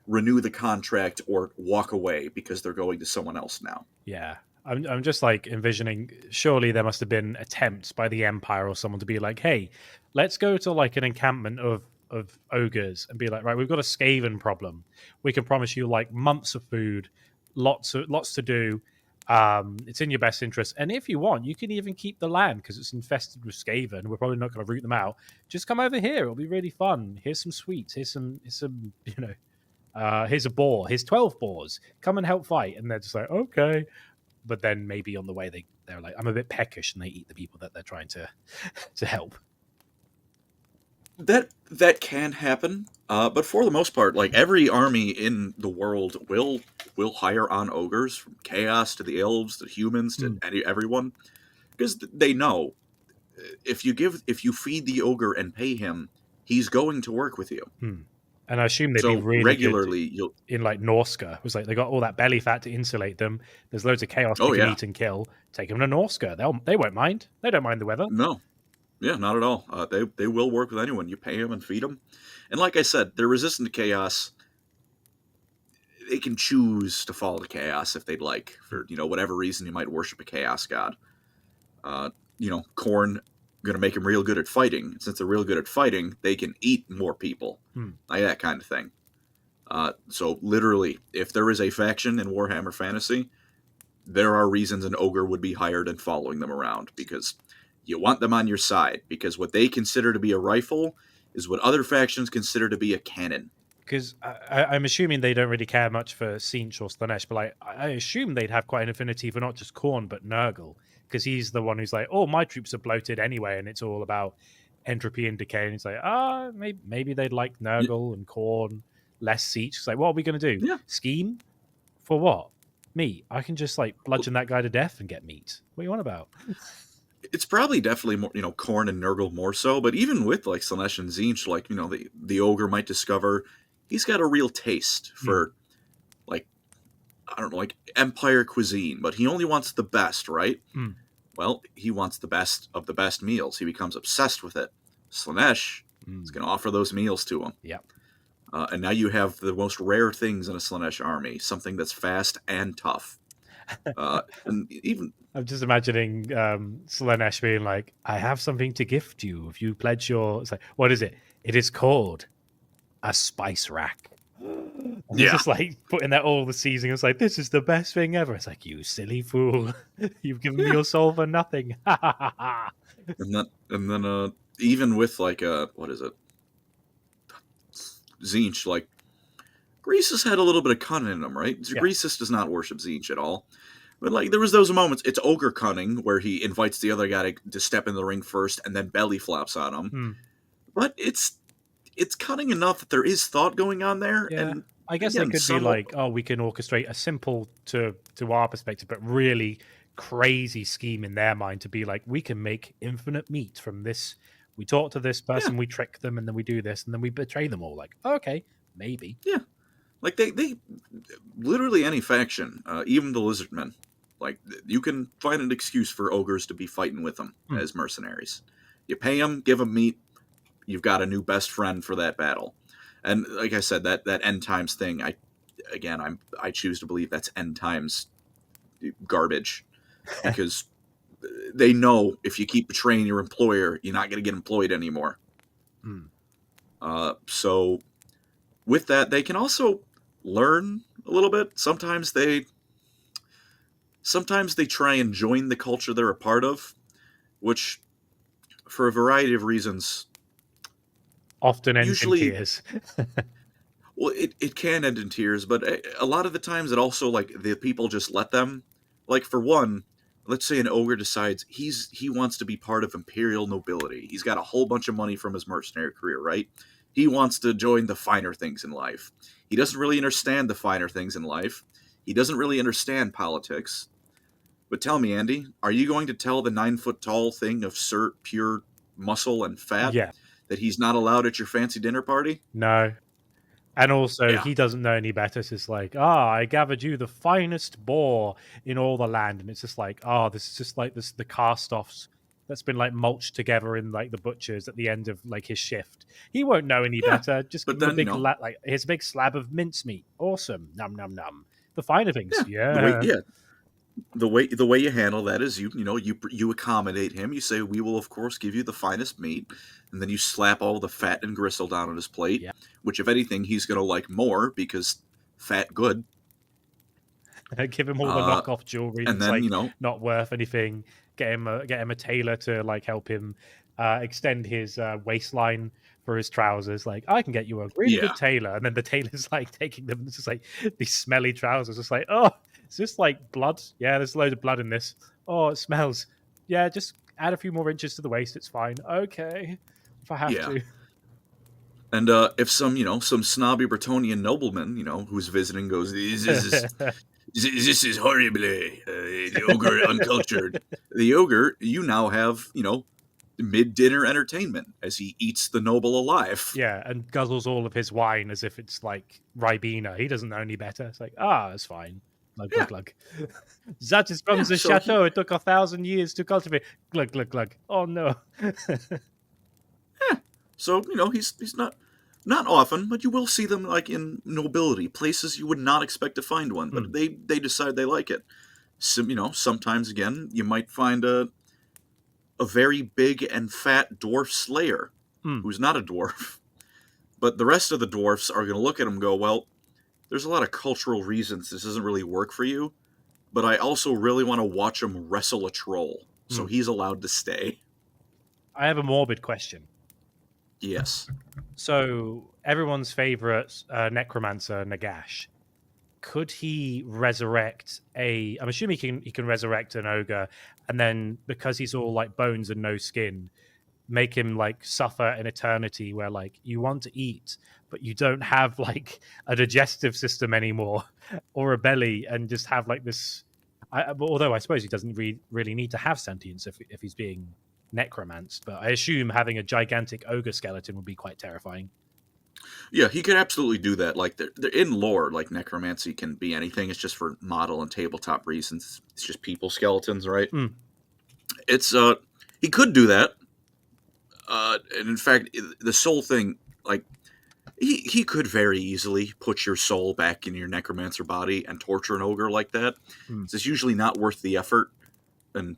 Speaker 2: renew the contract or walk away because they're going to someone else now.
Speaker 1: Yeah. I'm just like envisioning, surely there must have been attempts by the Empire or someone to be like, hey, let's go to like an encampment of ogres and be like, right, we've got a Skaven problem. We can promise you like months of food, lots to do. It's in your best interest. And if you want, you can even keep the land because it's infested with Skaven. We're probably not going to root them out. Just come over here. It'll be really fun. Here's some sweets. Here's some, here's a boar. Here's 12 boars. Come and help fight. And they're just like, okay. But then maybe on the way they're like, I'm a bit peckish, and they eat the people that they're trying to help.
Speaker 2: That can happen, but for the most part, like every army in the world will hire on ogres, from chaos to the elves to humans to everyone, because they know if you feed the ogre and pay him, he's going to work with you.
Speaker 1: And I assume they'd be really
Speaker 2: regularly
Speaker 1: good in like Norska. It was like they got all that belly fat to insulate them. There's loads of chaos they can eat and kill. Take them to Norska. They won't mind. They don't mind the weather.
Speaker 2: No. Yeah, not at all. They will work with anyone. You pay them and feed them. And like I said, they're resistant to chaos. They can choose to fall to chaos if they'd like. For, whatever reason you might worship a chaos god. Khorne going to make them real good at fighting. Since they're real good at fighting, they can eat more people. Like that kind of thing. So literally, if there is a faction in Warhammer Fantasy, there are reasons an ogre would be hired and following them around, because you want them on your side, because what they consider to be a rifle is what other factions consider to be a cannon.
Speaker 1: Because I'm assuming they don't really care much for Tzeentch or Slaanesh, but I assume they'd have quite an affinity for not just Khorne, but Nurgle, because he's the one who's like, oh, my troops are bloated anyway, and it's all about entropy and decay. And it's like, maybe they'd like Nurgle and Khorne, less Tzeentch. It's like, what are we going to do?
Speaker 2: Yeah.
Speaker 1: Scheme? For what? Meat. I can just like bludgeon that guy to death and get meat. What are you on about?
Speaker 2: It's probably definitely more, Khorne and Nurgle more so, but even with like Slaanesh and Tzeentch, like, the ogre might discover he's got a real taste for like, I don't know, like Empire cuisine, but he only wants the best, right? Well, he wants the best of the best meals. He becomes obsessed with it. Slaanesh is going to offer those meals to him.
Speaker 1: Yep.
Speaker 2: And now you have the most rare things in a Slaanesh army, something that's fast and tough. And even
Speaker 1: I'm just imagining Slaanesh being like, I have something to gift you if you pledge your... It's like, what is it? It is called a spice rack. And he's
Speaker 2: Yeah.
Speaker 1: just like putting that all the seasoning. It's like, this is the best thing ever. It's like, you silly fool. You've given me
Speaker 2: Yeah.
Speaker 1: your soul for nothing.
Speaker 2: And then even with like what is it? Tzeentch, like Greasus had a little bit of cunning in him, right?
Speaker 1: Yeah.
Speaker 2: Greasus does not worship Tzeentch at all. But like there was those moments, it's ogre cunning where he invites the other guy to step in the ring first and then belly flops on him.
Speaker 1: Hmm.
Speaker 2: But it's cunning enough that there is thought going on there.
Speaker 1: Yeah.
Speaker 2: And
Speaker 1: I guess they
Speaker 2: again,
Speaker 1: could be
Speaker 2: some
Speaker 1: like, oh, we can orchestrate a simple to our perspective, but really crazy scheme in their mind to be like, we can make infinite meat from this. We talk to this
Speaker 2: yeah,
Speaker 1: person, we trick them, and then we do this, and then we betray them all. Like, okay, maybe.
Speaker 2: yeah. Like they literally any faction, even the Lizardmen, like you can find an excuse for ogres to be fighting with them
Speaker 1: Hmm.
Speaker 2: as mercenaries. You pay them, give them meat, you've got a new best friend for that battle. And like I said, that end times thing, I choose to believe that's end times garbage because they know if you keep betraying your employer, you're not going to get employed anymore.
Speaker 1: Hmm.
Speaker 2: So with that, they can also learn a little bit. Sometimes they try and join the culture they're a part of, which for a variety of reasons
Speaker 1: Often ends in
Speaker 2: usually,
Speaker 1: tears.
Speaker 2: well, it can end in tears, but a lot of the times it also, like, the people just let them. Like, for one, let's say an ogre decides he wants to be part of imperial nobility. He's got a whole bunch of money from his mercenary career, right? He wants to join the finer things in life. He doesn't really understand the finer things in life. He doesn't really understand politics. But tell me, Andy, are you going to tell the 9 foot tall thing of pure muscle and fat
Speaker 1: Yeah.
Speaker 2: that he's not allowed at your fancy dinner party?
Speaker 1: No. And also,
Speaker 2: Yeah.
Speaker 1: he doesn't know any better. So it's like, I gathered you the finest boar in all the land. And it's just like, this is just like this the cast offs that's been like mulched together in like the butchers at the end of like his shift. He won't know any
Speaker 2: Yeah.
Speaker 1: better. Just give
Speaker 2: But
Speaker 1: him a
Speaker 2: then,
Speaker 1: big like his big slab of mincemeat. Awesome. Num num num. The finer things.
Speaker 2: yeah,
Speaker 1: Yeah.
Speaker 2: the way you handle that is you accommodate him. You say, we will of course give you the finest meat, and then you slap all the fat and gristle down on his plate,
Speaker 1: Yeah.
Speaker 2: which if anything he's gonna like more because fat good.
Speaker 1: Give him all the knockoff jewelry
Speaker 2: And
Speaker 1: that's
Speaker 2: then
Speaker 1: like not worth anything. Get him a tailor to like help him extend his waistline for his trousers. Like, I can get you a really
Speaker 2: yeah,
Speaker 1: good tailor, and then the tailor's like taking them. It's just like these smelly trousers. It's like, oh, is this like blood? Yeah, there's loads of blood in this. Oh, it smells. Yeah, just add a few more inches to the waist. It's fine. Okay, if I have
Speaker 2: yeah.
Speaker 1: to.
Speaker 2: And if some snobby Bretonian nobleman who's visiting goes, this is horrible, the ogre uncultured. The ogre, you now have mid-dinner entertainment as he eats the noble alive.
Speaker 1: Yeah, and guzzles all of his wine as if it's like Ribena. He doesn't know any better. It's like, it's fine. Glug, glug,
Speaker 2: Yeah,
Speaker 1: glug. That is from
Speaker 2: yeah.
Speaker 1: the chateau. It took 1,000 years to cultivate. Glug, glug, glug. Oh, no.
Speaker 2: So he's not often, but you will see them like in nobility places you would not expect to find one, but they decide they like it. So, sometimes again you might find a very big and fat dwarf slayer who's not a dwarf, but the rest of the dwarfs are going to look at him and go, well, there's a lot of cultural reasons this doesn't really work for you, but I also really want to watch him wrestle a troll, so he's allowed to stay.
Speaker 1: I have a morbid question.
Speaker 2: Yes.
Speaker 1: So, everyone's favorite necromancer, Nagash, could he resurrect I'm assuming he can resurrect an ogre, and then because he's all like bones and no skin, make him like suffer an eternity where like you want to eat but you don't have like a digestive system anymore or a belly, and just have like this although I suppose he doesn't really need to have sentience if he's being necromanced, but I assume having a gigantic ogre skeleton would be quite terrifying.
Speaker 2: Yeah, he could absolutely do that. Like they're in lore, like necromancy can be anything. It's just for model and tabletop reasons. It's just people skeletons, right? It's he could do that. And in fact, the soul thing, like he could very easily put your soul back in your necromancer body and torture an ogre like that. It's usually not worth the effort. And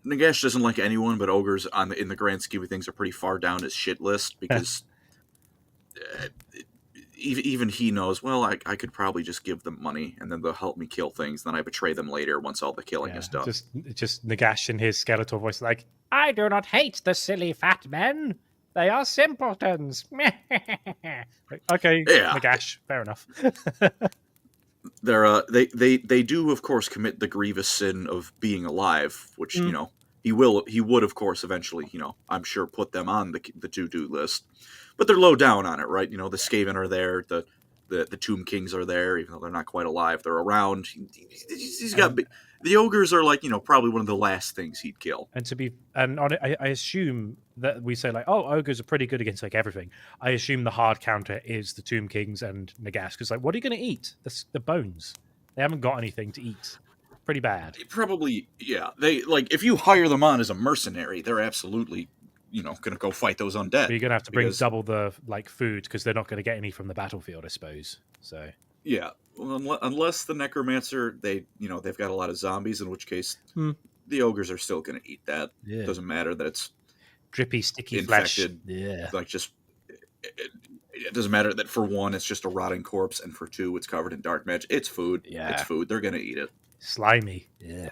Speaker 2: Nagash doesn't like anyone, but ogres in the grand scheme of things are pretty far down his shit list because even he knows, well, I could probably just give them money and then they'll help me kill things. Then I betray them later once all the killing
Speaker 1: Yeah,
Speaker 2: is done.
Speaker 1: just Nagash in his skeletal voice, like, I do not hate the silly fat men. They are simpletons. Like, okay,
Speaker 2: Yeah,
Speaker 1: Nagash, fair enough.
Speaker 2: they do of course commit the grievous sin of being alive, which
Speaker 1: Mm.
Speaker 2: he would of course eventually I'm sure put them on the to-do list, but they're low down on it, right? The Skaven are there, the Tomb Kings are there, even though they're not quite alive. They're around. He's got the ogres are like probably one of the last things he'd kill.
Speaker 1: I assume that we say like, oh, ogres are pretty good against like everything. I assume the hard counter is the Tomb Kings and Nagash, because like, what are you going to eat? The bones. They haven't got anything to eat. Pretty bad.
Speaker 2: Probably, yeah. They like if you hire them on as a mercenary, they're absolutely going to go fight those undead.
Speaker 1: But you're going to have to bring double the like food because they're not going to get any from the battlefield, I suppose. So
Speaker 2: yeah, well, unless the necromancer, they've got a lot of zombies, in which case the ogres are still going to eat that.
Speaker 1: Yeah.
Speaker 2: Doesn't matter that it's
Speaker 1: drippy, sticky
Speaker 2: infected.
Speaker 1: Flesh. Yeah,
Speaker 2: like just it doesn't matter that for one it's just a rotting corpse, and for two it's covered in dark magic. It's food.
Speaker 1: Yeah,
Speaker 2: it's food. They're going to eat it.
Speaker 1: Slimy. Yeah.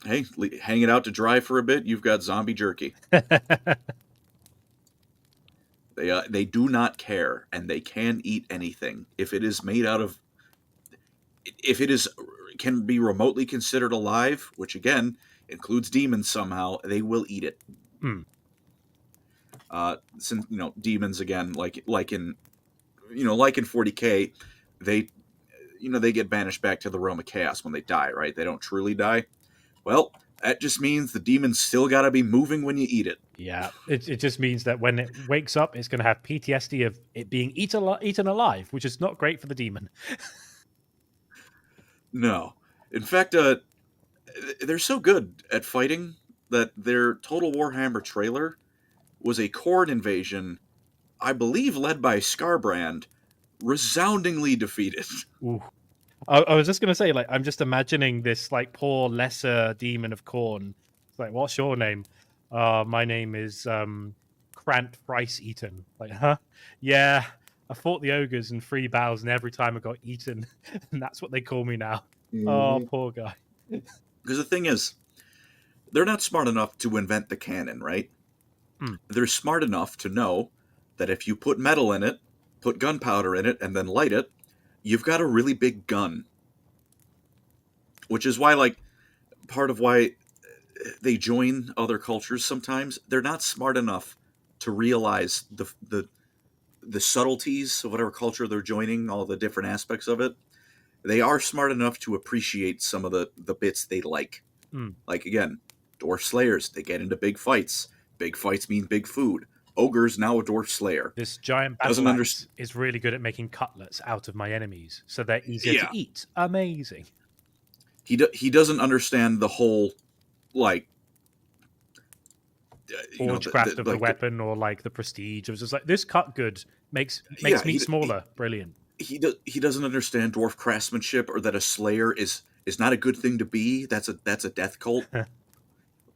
Speaker 2: Hey, hang it out to dry for a bit. You've got zombie jerky. They do not care, and they can eat anything if it is made out of. If it can be remotely considered alive, which again includes demons somehow, they will eat it. Since demons again, like in 40K, they get banished back to the realm of chaos when they die, right? They don't truly die. Well, that just means the demon's still got to be moving when you eat it.
Speaker 1: Yeah, it just means that when it wakes up, it's going to have PTSD of it being eaten alive, which is not great for the demon.
Speaker 2: No. In fact, they're so good at fighting that their Total Warhammer trailer was a Khorne invasion, I believe led by Scarbrand, resoundingly defeated.
Speaker 1: Ooh. I was just going to say, like, I'm just imagining this, like, poor lesser demon of Khorne. It's like, what's your name? My name is Krant Rice Eaton. Like, huh? Yeah, I fought the ogres in 3 battles, and every time I got eaten, and that's what they call me now. Oh, poor guy.
Speaker 2: Because the thing is, they're not smart enough to invent the cannon, right? They're smart enough to know that if you put metal in it, put gunpowder in it, and then light it, you've got a really big gun. Which is why, like, part of why they join other cultures sometimes, they're not smart enough to realize the subtleties of whatever culture they're joining, all the different aspects of it. They are smart enough to appreciate some of the bits they like. Like, again, dwarf slayers, they get into big fights. Big fights mean big food. Ogre's now a dwarf slayer.
Speaker 1: This giant battle axe is really good at making cutlets out of my enemies, so they're easier to eat. Amazing.
Speaker 2: He doesn't understand the whole, like,
Speaker 1: forgecraft of the weapon, or like the prestige. It was just like, this cut good makes meat smaller. Brilliant.
Speaker 2: He doesn't understand dwarf craftsmanship, or that a slayer is not a good thing to be. That's a death cult.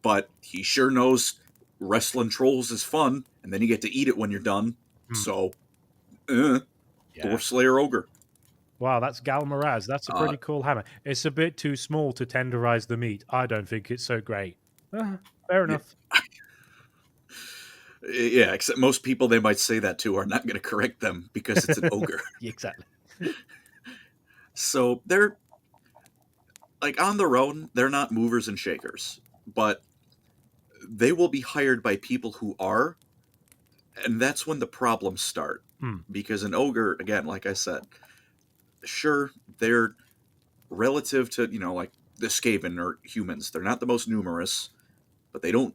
Speaker 2: But he sure knows wrestling trolls is fun, and then you get to eat it when you're done. So, dwarf slayer ogre.
Speaker 1: Wow, that's Galmaraz. That's a pretty cool hammer. It's a bit too small to tenderize the meat. I don't think it's so great. Fair enough.
Speaker 2: Yeah, except most people they might say that to are not going to correct them because it's an ogre.
Speaker 1: Exactly.
Speaker 2: So they're, like, on their own, they're not movers and shakers, but they will be hired by people who are, and that's when the problems start. Because an ogre, again, like I said, sure, they're relative to, like the Skaven or humans. They're not the most numerous, but they don't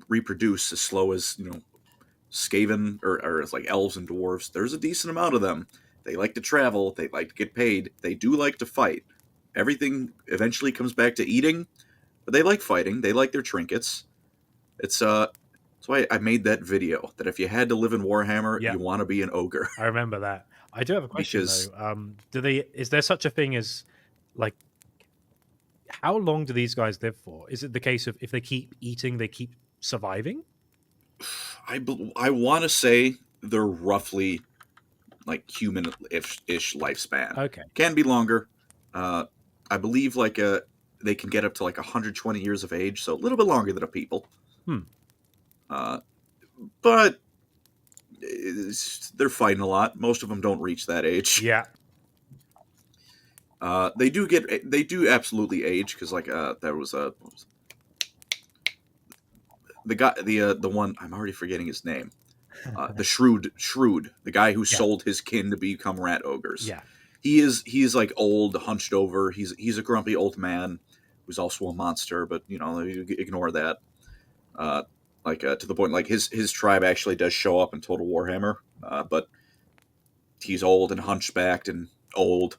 Speaker 2: reproduce as slow as, Skaven or it's like elves and dwarves. There's a decent amount of them. They like to travel. They like to get paid. They do like to fight. Everything eventually comes back to eating, but they like fighting. They like their trinkets. It's that's why I made that video, that if you had to live in Warhammer, you want to be an ogre.
Speaker 1: I remember that. I do have a question though. Is there such a thing as, like, how long do these guys live for? Is it the case of if they keep eating, they keep surviving?
Speaker 2: I want to say they're roughly like human-ish lifespan.
Speaker 1: Okay.
Speaker 2: Can be longer. I believe they can get up to like 120 years of age, so a little bit longer than a people. Uh, but they're fighting a lot. Most of them don't reach that age.
Speaker 1: Yeah.
Speaker 2: They do absolutely age because there was the guy the one I'm already forgetting his name. The Shrewd, the guy who sold his kin to become rat ogres.
Speaker 1: Yeah.
Speaker 2: He's like old, hunched over. He's a grumpy old man who's also a monster, but you ignore that. To the point, like his tribe actually does show up in Total Warhammer, but he's old and hunchbacked and old,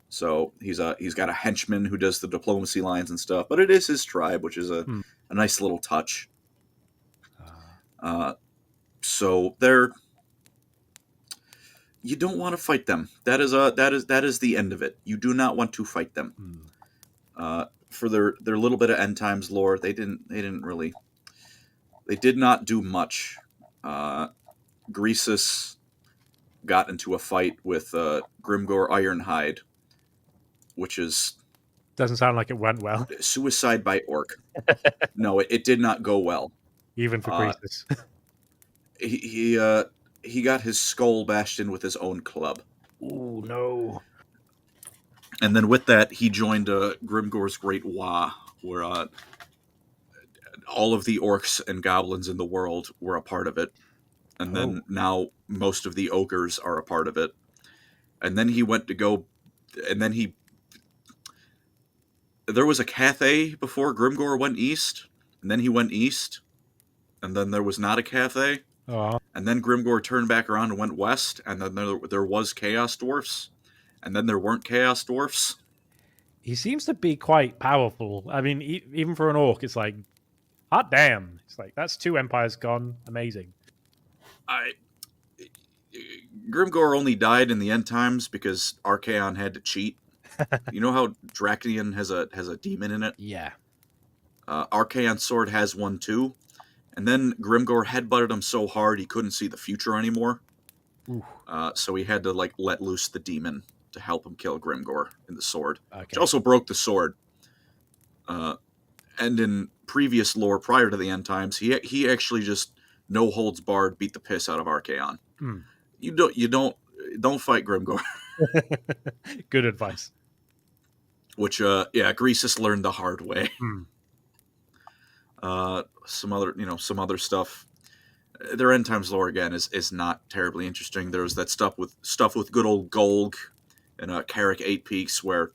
Speaker 2: so he's got a henchman who does the diplomacy lines and stuff. But it is his tribe, which is a nice little touch. So you don't want to fight them. That is the end of it. You do not want to fight them. For their little bit of end times lore, they did not do much. Greasus got into a fight with Grimgor Ironhide, which is
Speaker 1: doesn't sound like it went well.
Speaker 2: Suicide by orc. No, it did not go well.
Speaker 1: Even for Greasus.
Speaker 2: He got his skull bashed in with his own club.
Speaker 1: Ooh, no.
Speaker 2: And then with that, he joined Grimgor's Great Wa, where all of the orcs and goblins in the world were a part of it. And then now most of the ogres are a part of it. And then he went to go... And then there was a Cathay before Grimgor went east. And then he went east. And then there was not a Cathay. And then Grimgor turned back around and went west. And then there was Chaos Dwarfs. And then there weren't Chaos Dwarfs.
Speaker 1: He seems to be quite powerful. I mean, even for an orc, it's like, hot damn. It's like, that's 2 empires gone. Amazing.
Speaker 2: Grimgor only died in the end times because Archaon had to cheat. You know how Draconnian has a demon in it?
Speaker 1: Yeah.
Speaker 2: Archaon's sword has one too. And then Grimgor headbutted him so hard he couldn't see the future anymore. So he had to let loose the demon to help him kill Grimgor in the sword. Which also broke the sword. And in previous lore prior to the end times, he actually just no holds barred beat the piss out of Archaon. You don't fight Grimgor.
Speaker 1: Good advice.
Speaker 2: Which Greasus learned the hard way. Some other stuff. Their end times lore again is not terribly interesting. There's that stuff with good old Golg and Carrick 8 Peaks where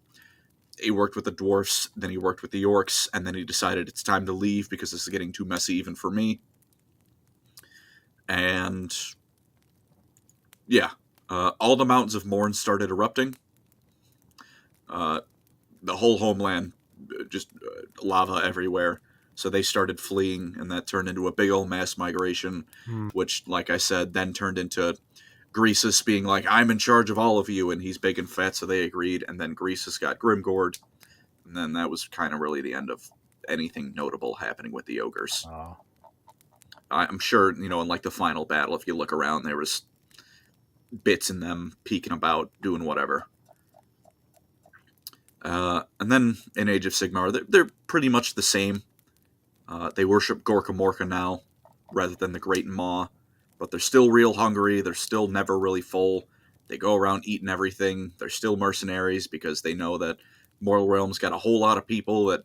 Speaker 2: he worked with the dwarfs, then he worked with the orcs, and then he decided it's time to leave because this is getting too messy even for me. And all the mountains of Morn started erupting. The whole homeland, just lava everywhere. So they started fleeing, and that turned into a big old mass migration, which, like I said, then turned into Greasus being like, I'm in charge of all of you, and he's big and fat, so they agreed, and then Greasus got Grimgord, and then that was kind of really the end of anything notable happening with the ogres. I'm sure, in the final battle, if you look around, there was bits in them peeking about, doing whatever. And then in Age of Sigmar, they're pretty much the same. They worship Gorka Morka now, rather than the Great Maw, but they're still real hungry, they're still never really full, they go around eating everything, they're still mercenaries because they know that Mortal Realms got a whole lot of people that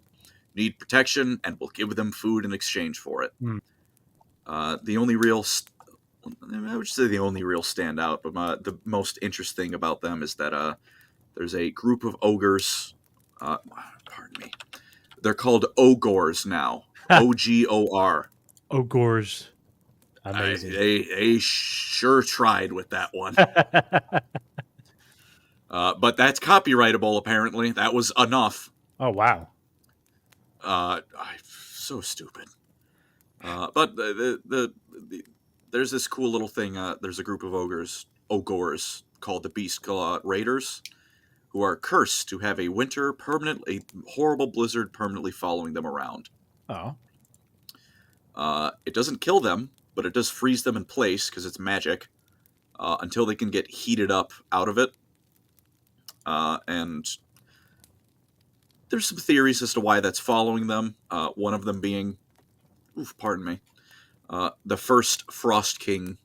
Speaker 2: need protection and will give them food in exchange for it. The only real standout, but the most interesting about them is that there's a group of ogres, pardon me, they're called Ogres now. O-G-O-R.
Speaker 1: Ogres. Amazing.
Speaker 2: They sure tried with that one. But that's copyrightable, apparently. That was enough.
Speaker 1: Oh, wow.
Speaker 2: So stupid. But there's this cool little thing. There's a group of ogres called the Beastclaw Raiders, who are cursed to have a horrible blizzard permanently following them around.
Speaker 1: Oh.
Speaker 2: It doesn't kill them, but it does freeze them in place because it's magic until they can get heated up out of it. And there's some theories as to why that's following them. One of them being, pardon me, the first Frost King,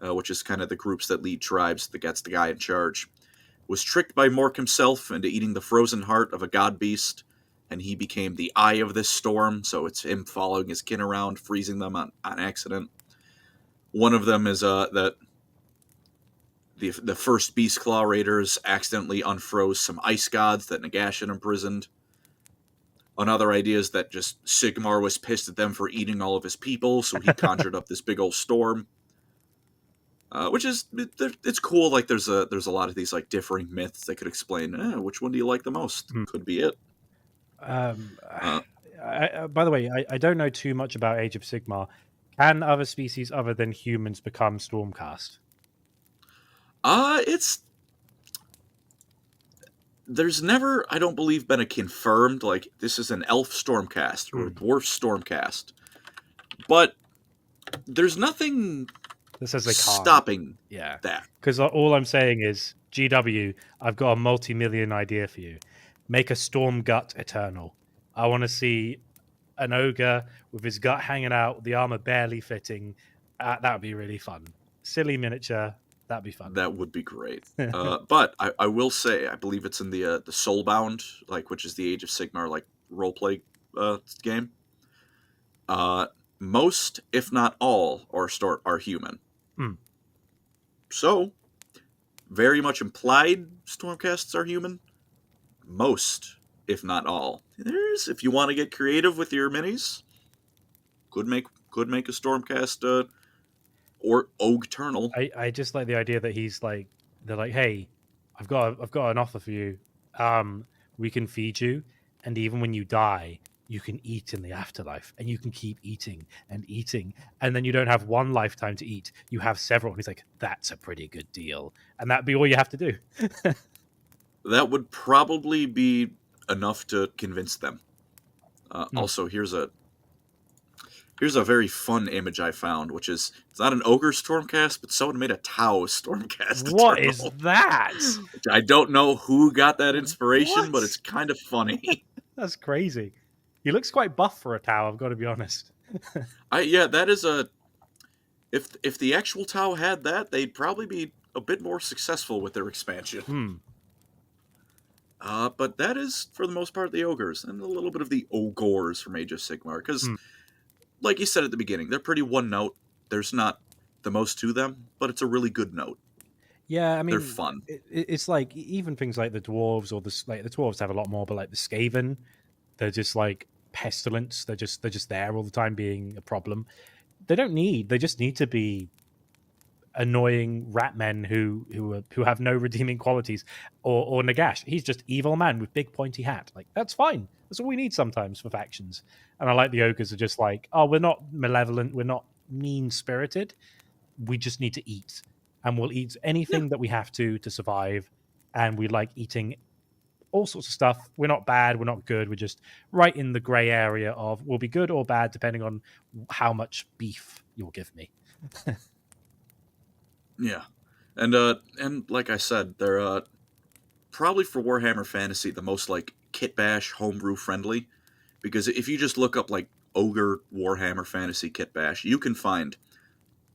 Speaker 2: which is kind of the groups that lead tribes, that's the guy in charge, was tricked by Mork himself into eating the frozen heart of a god beast, and he became the eye of this storm, so it's him following his kin around, freezing them on accident. One of them is that the first Beast Claw Raiders accidentally unfroze some ice gods that Nagash had imprisoned. Another idea is that just Sigmar was pissed at them for eating all of his people, so he conjured up this big old storm. Which is, it's cool. Like there's a lot of these like differing myths that could explain which one do you like the most. Could be it.
Speaker 1: By the way, I don't know too much about Age of Sigmar. Can other species other than humans become Stormcast?
Speaker 2: There's never, I don't believe, been a confirmed, like, this is an elf Stormcast or a dwarf Stormcast. But there's nothing
Speaker 1: that says they can't.
Speaker 2: Stopping that.
Speaker 1: Because all I'm saying is, GW, I've got a multi-million idea for you. Make a Storm Gut Eternal. I want to see an ogre with his gut hanging out, the armor barely fitting. That would be really fun. Silly miniature. That'd be fun.
Speaker 2: That would be great. But I will say, I believe it's in the Soulbound, like, which is the Age of Sigmar like roleplay game. Most, if not all, are human. So, very much implied Stormcasts are human. Most, if not all. If you want to get creative with your minis, could make a Stormcast or Ogternal.
Speaker 1: I just like the idea that they're like, hey, I've got an offer for you. We can feed you, and even when you die, you can eat in the afterlife, and you can keep eating and eating, and then you don't have one lifetime to eat. You have several. And he's like, that's a pretty good deal, and that'd be all you have to do.
Speaker 2: That would probably be enough to convince them. Also, here's a very fun image I found, which is, it's not an ogre Stormcast, but someone made a Tau Stormcast.
Speaker 1: What is that?
Speaker 2: I don't know who got that inspiration, but it's kind of funny.
Speaker 1: That's crazy. He looks quite buff for a Tau, I've got to be honest.
Speaker 2: That is a... If the actual Tau had that, they'd probably be a bit more successful with their expansion. But that is, for the most part, the ogres, and a little bit of the ogres from Age of Sigmar, because... Like you said at the beginning, they're pretty one note. There's not the most to them, but it's a really good note.
Speaker 1: Yeah, I mean,
Speaker 2: they're fun.
Speaker 1: It's like even things like the dwarves, or the dwarves have a lot more, but like the Skaven, they're just like pestilence. They're just there all the time, being a problem. They just need to be annoying rat men who have no redeeming qualities, or Nagash. He's just evil man with big pointy hat. Like, that's fine. That's all we need sometimes for factions. And I like the ogres are just like, oh, we're not malevolent, we're not mean spirited. We just need to eat, and we'll eat anything that we have to survive. And we like eating all sorts of stuff. We're not bad, we're not good. We're just right in the gray area of we'll be good or bad depending on how much beef you'll give me.
Speaker 2: Yeah, and like I said, they're probably for Warhammer Fantasy the most like kit bash homebrew friendly, because if you just look up like ogre Warhammer Fantasy kit bash, you can find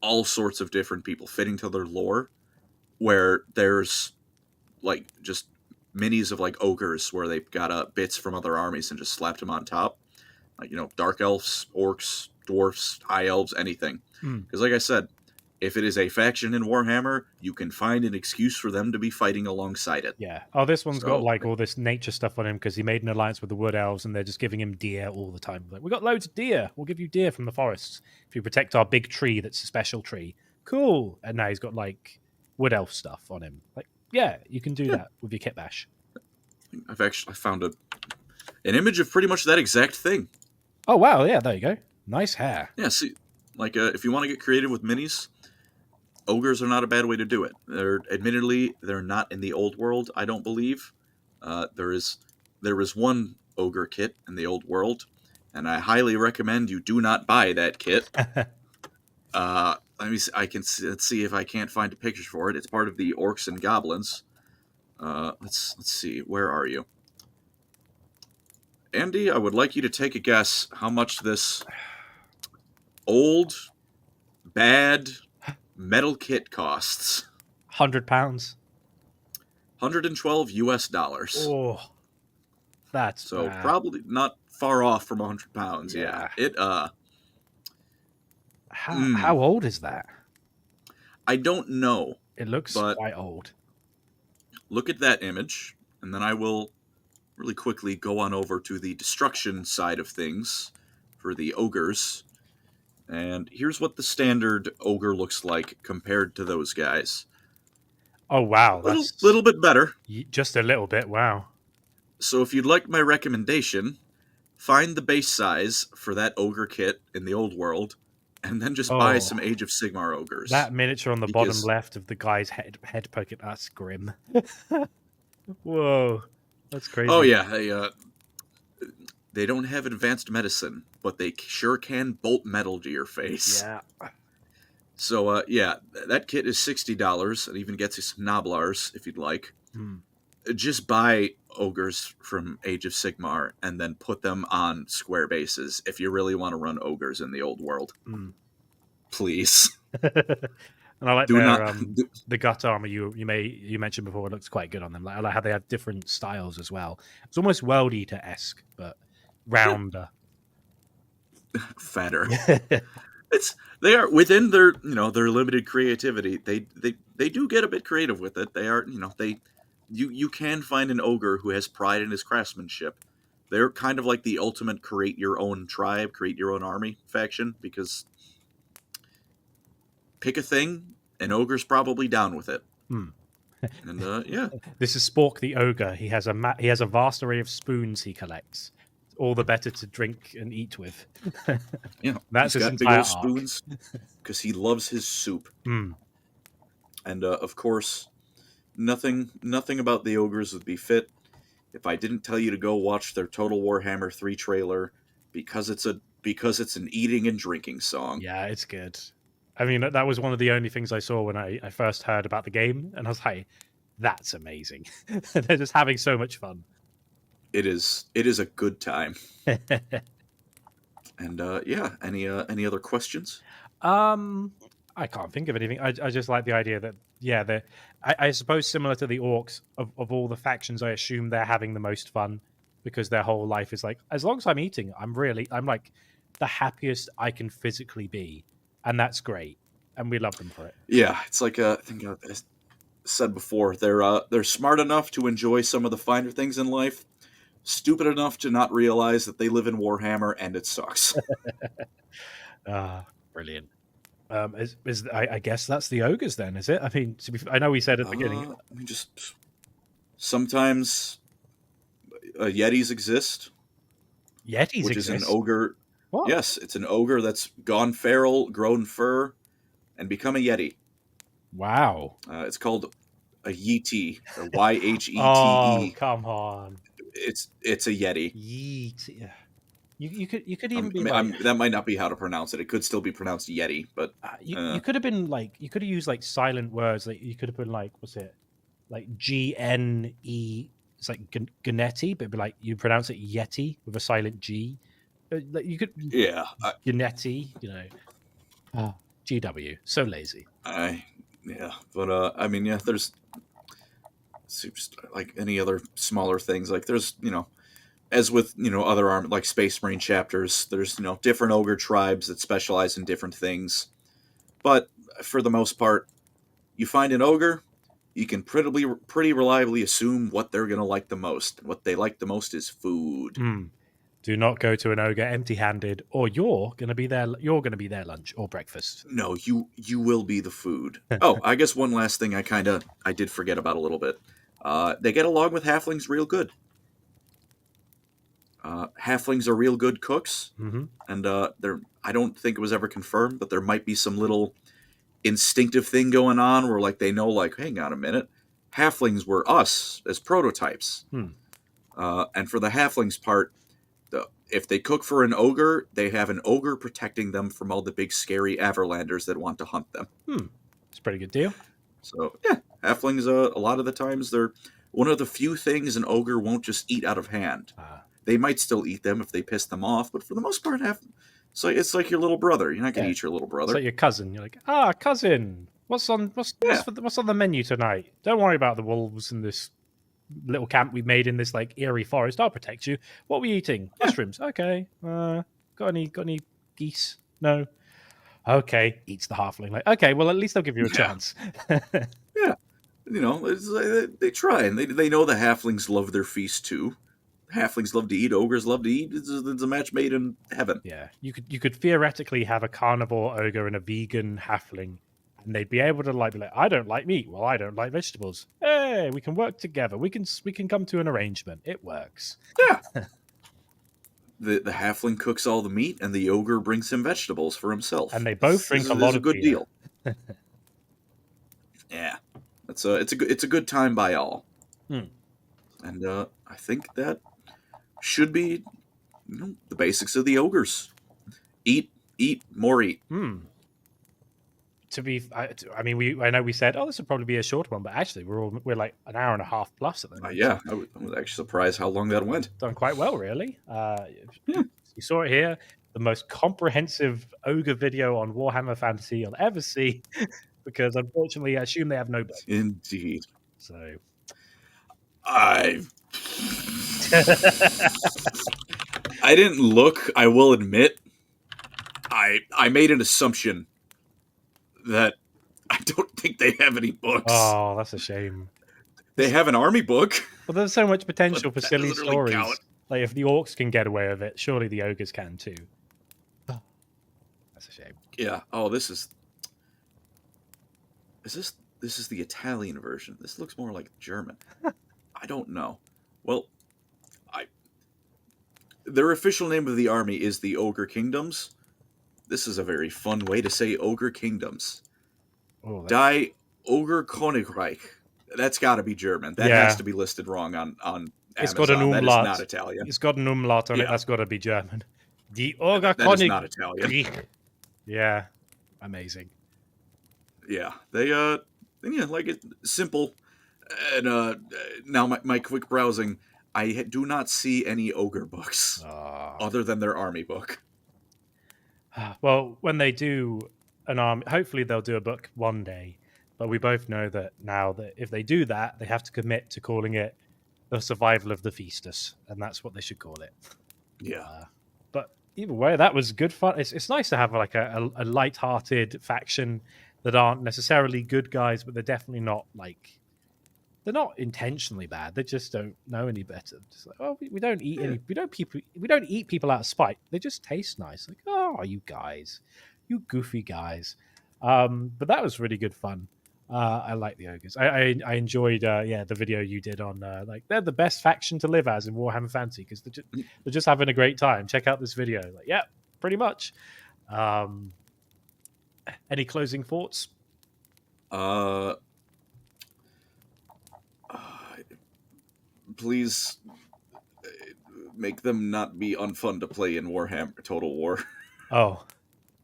Speaker 2: all sorts of different people fitting to their lore, where there's like just minis of like ogres where they've got bits from other armies and just slapped them on top, like, dark elves, orcs, dwarfs, high elves, anything. Because like I said, if it is a faction in Warhammer, you can find an excuse for them to be fighting alongside it.
Speaker 1: Yeah. Oh, this one's got like all this nature stuff on him because he made an alliance with the Wood Elves, and they're just giving him deer all the time. Like, we got loads of deer. We'll give you deer from the forests if you protect our big tree that's a special tree. Cool. And now he's got like Wood Elf stuff on him. Like, yeah, you can do that with your kit bash.
Speaker 2: I found an image of pretty much that exact thing.
Speaker 1: Oh, wow. Yeah, there you go. Nice hair.
Speaker 2: Yeah, see, like, if you want to get creative with minis, ogres are not a bad way to do it. They're not in the old world, I don't believe. There is one ogre kit in the old world, and I highly recommend you do not buy that kit. Let me. Let's see if I can't find a picture for it. It's part of the Orcs and Goblins. Let's see. Where are you, Andy? I would like you to take a guess how much this old, bad metal kit costs.
Speaker 1: £100.
Speaker 2: $112.
Speaker 1: Oh, that's
Speaker 2: So
Speaker 1: bad.
Speaker 2: probably not far off from £100. Yeah. It
Speaker 1: How old is that?
Speaker 2: I don't know.
Speaker 1: It looks
Speaker 2: but
Speaker 1: quite old.
Speaker 2: look at that image, and then I will really quickly go on over to the destruction side of things for the ogres. And here's what the standard ogre looks like compared to those guys.
Speaker 1: Oh wow,
Speaker 2: That's little bit better.
Speaker 1: Just a little bit. Wow.
Speaker 2: So if you'd like my recommendation, find the base size for that ogre kit in the old world, and then just buy some Age of Sigmar ogres.
Speaker 1: That miniature on the bottom left of the guy's head pocket, that's grim. Whoa, that's crazy.
Speaker 2: Oh yeah, they don't have advanced medicine, but they sure can bolt metal to your face.
Speaker 1: Yeah.
Speaker 2: So yeah, that kit is $60. It even gets you some Noblars if you'd like. Just buy ogres from Age of Sigmar and then put them on square bases if you really want to run ogres in the old world. Please.
Speaker 1: And I like the gut armor you mentioned before. It looks quite good on them. I like how they have different styles as well. It's almost World Eater-esque, but rounder,
Speaker 2: fatter. They are within their their limited creativity. They do get a bit creative with it. They are you can find an ogre who has pride in his craftsmanship. They're kind of like the ultimate create your own tribe, create your own army faction, because pick a thing, an ogre's probably down with it. And yeah,
Speaker 1: this is Spork the ogre. He has a vast array of spoons he collects. All the better to drink and eat with.
Speaker 2: Yeah,
Speaker 1: that's
Speaker 2: he's
Speaker 1: his
Speaker 2: got big
Speaker 1: entire
Speaker 2: old spoons because he loves his soup. And of course, nothing about the ogres would be fit if I didn't tell you to go watch their Total Warhammer 3 trailer, because it's an eating and drinking song.
Speaker 1: Yeah, it's good. I mean, that was one of the only things I saw when I first heard about the game, and I was like, that's amazing. They're just having so much fun.
Speaker 2: It is a good time. And yeah, any other questions?
Speaker 1: I can't think of anything. I just like the idea that I suppose similar to the orcs, of all the factions, I assume they're having the most fun because their whole life is like, as long as I'm eating, I'm like the happiest I can physically be, and that's great, and we love them for it.
Speaker 2: Yeah, it's like I think I said before, they're smart enough to enjoy some of the finer things in life, stupid enough to not realize that they live in Warhammer and it sucks.
Speaker 1: Brilliant. I guess that's the ogres then, is it? I mean, I know we said at the beginning.
Speaker 2: I mean, just sometimes Yetis exist.
Speaker 1: Yetis
Speaker 2: which
Speaker 1: exist?
Speaker 2: is an ogre.
Speaker 1: What?
Speaker 2: Yes, it's an ogre that's gone feral, grown fur, and become a Yeti.
Speaker 1: Wow.
Speaker 2: It's called a Yeti, or Yhete.
Speaker 1: Oh, come on.
Speaker 2: It's a Yeti.
Speaker 1: Yeti. You could even be
Speaker 2: that might not be how to pronounce it. It could still be pronounced Yeti, but
Speaker 1: you could have been like, you could have used like silent words. Like you could have been like, what's it, like GNE? It's like Gnetti, but it'd be like you pronounce it Yeti with a silent G. Like you could, Gnetti, GW. So lazy.
Speaker 2: But I mean, yeah, there's just like any other smaller things. Like there's as with other army, like Space Marine chapters, there's different ogre tribes that specialize in different things. But for the most part, you find an ogre, you can pretty reliably assume what they're gonna like the most. What they like the most is food.
Speaker 1: Do not go to an ogre empty-handed, or you're gonna be their lunch or breakfast.
Speaker 2: No, you will be the food. Oh, I guess one last thing I did forget about a little bit. They get along with halflings real good. Halflings are real good cooks, and I don't think it was ever confirmed, but there might be some little instinctive thing going on where like they know, like, hang on a minute, halflings were us as prototypes. And for the halflings part, if they cook for an ogre, they have an ogre protecting them from all the big scary Averlanders that want to hunt them.
Speaker 1: It's a pretty good deal.
Speaker 2: So yeah, halflings, a lot of the times, they're one of the few things an ogre won't just eat out of hand. They might still eat them if they piss them off, but for the most part, it's like your little brother. You're not going to eat your little brother.
Speaker 1: It's like your cousin. You're like, cousin, what's on the menu tonight? Don't worry about the wolves in this little camp we made in this like eerie forest. I'll protect you. What are we eating? Mushrooms. Okay. Got any geese? No. Okay. Eats the halfling. Like, okay, well, at least they'll give you a chance.
Speaker 2: Yeah. They try, and they know the halflings love their feast too. Halflings love to eat, ogres love to eat. It's a match made in heaven.
Speaker 1: Yeah, you could theoretically have a carnivore ogre and a vegan halfling, and they'd be able to be like, I don't like meat. Well, I don't like vegetables. Hey, we can work together. We can come to an arrangement. It works.
Speaker 2: Yeah. The halfling cooks all the meat, and the ogre brings him vegetables for himself.
Speaker 1: And they both drink a lot of
Speaker 2: good
Speaker 1: beer.
Speaker 2: Deal. Yeah, it's a good time by all. And I think that should be the basics of the ogres. Eat, more eat.
Speaker 1: I know we said, this would probably be a short one, but actually we're like an hour and a half plus at the moment.
Speaker 2: Yeah, I was actually surprised how long that went.
Speaker 1: Done quite well, really. You saw it here. The most comprehensive ogre video on Warhammer Fantasy you'll ever see, because unfortunately I assume they have no budget.
Speaker 2: Indeed.
Speaker 1: So
Speaker 2: I didn't look, I will admit. I made an assumption that I don't think they have any books.
Speaker 1: Oh, that's a shame.
Speaker 2: They have an army book.
Speaker 1: Well, there's so much potential for silly stories. Really, like, if the orcs can get away with it, surely the ogres can too. That's a shame.
Speaker 2: Yeah. Oh, this is the Italian version. This looks more like German. I don't know. Well, their official name of the army is the Ogre Kingdoms. This is a very fun way to say Ogre Kingdoms. Die Ogre Königreich. That's got to be German. That has to be listed wrong on Amazon.
Speaker 1: It's got an umlaut.
Speaker 2: That is not Italian.
Speaker 1: It's got an umlaut on it. That's got to be German. The Ogre Königreich.
Speaker 2: That is not Italian.
Speaker 1: Yeah. Amazing.
Speaker 2: Yeah. They, like it simple. And now my quick browsing, I do not see any ogre books other than their army book.
Speaker 1: Well, when they do an army, hopefully they'll do a book one day. But we both know that now that if they do that, they have to commit to calling it the survival of the feasters, and that's what they should call it.
Speaker 2: Yeah.
Speaker 1: But either way, that was good fun. It's nice to have like a light-hearted faction that aren't necessarily good guys, but they're definitely not like. They're not intentionally bad. They just don't know any better. Just like, we don't eat any. We don't eat people out of spite. They just taste nice. Like, you guys, you goofy guys. But that was really good fun. I like the ogres. I enjoyed the video you did on like they're the best faction to live as in Warhammer Fantasy because they're just having a great time. Check out this video. Like, yeah, pretty much. Any closing thoughts?
Speaker 2: Please make them not be unfun to play in Warhammer Total War.
Speaker 1: Oh,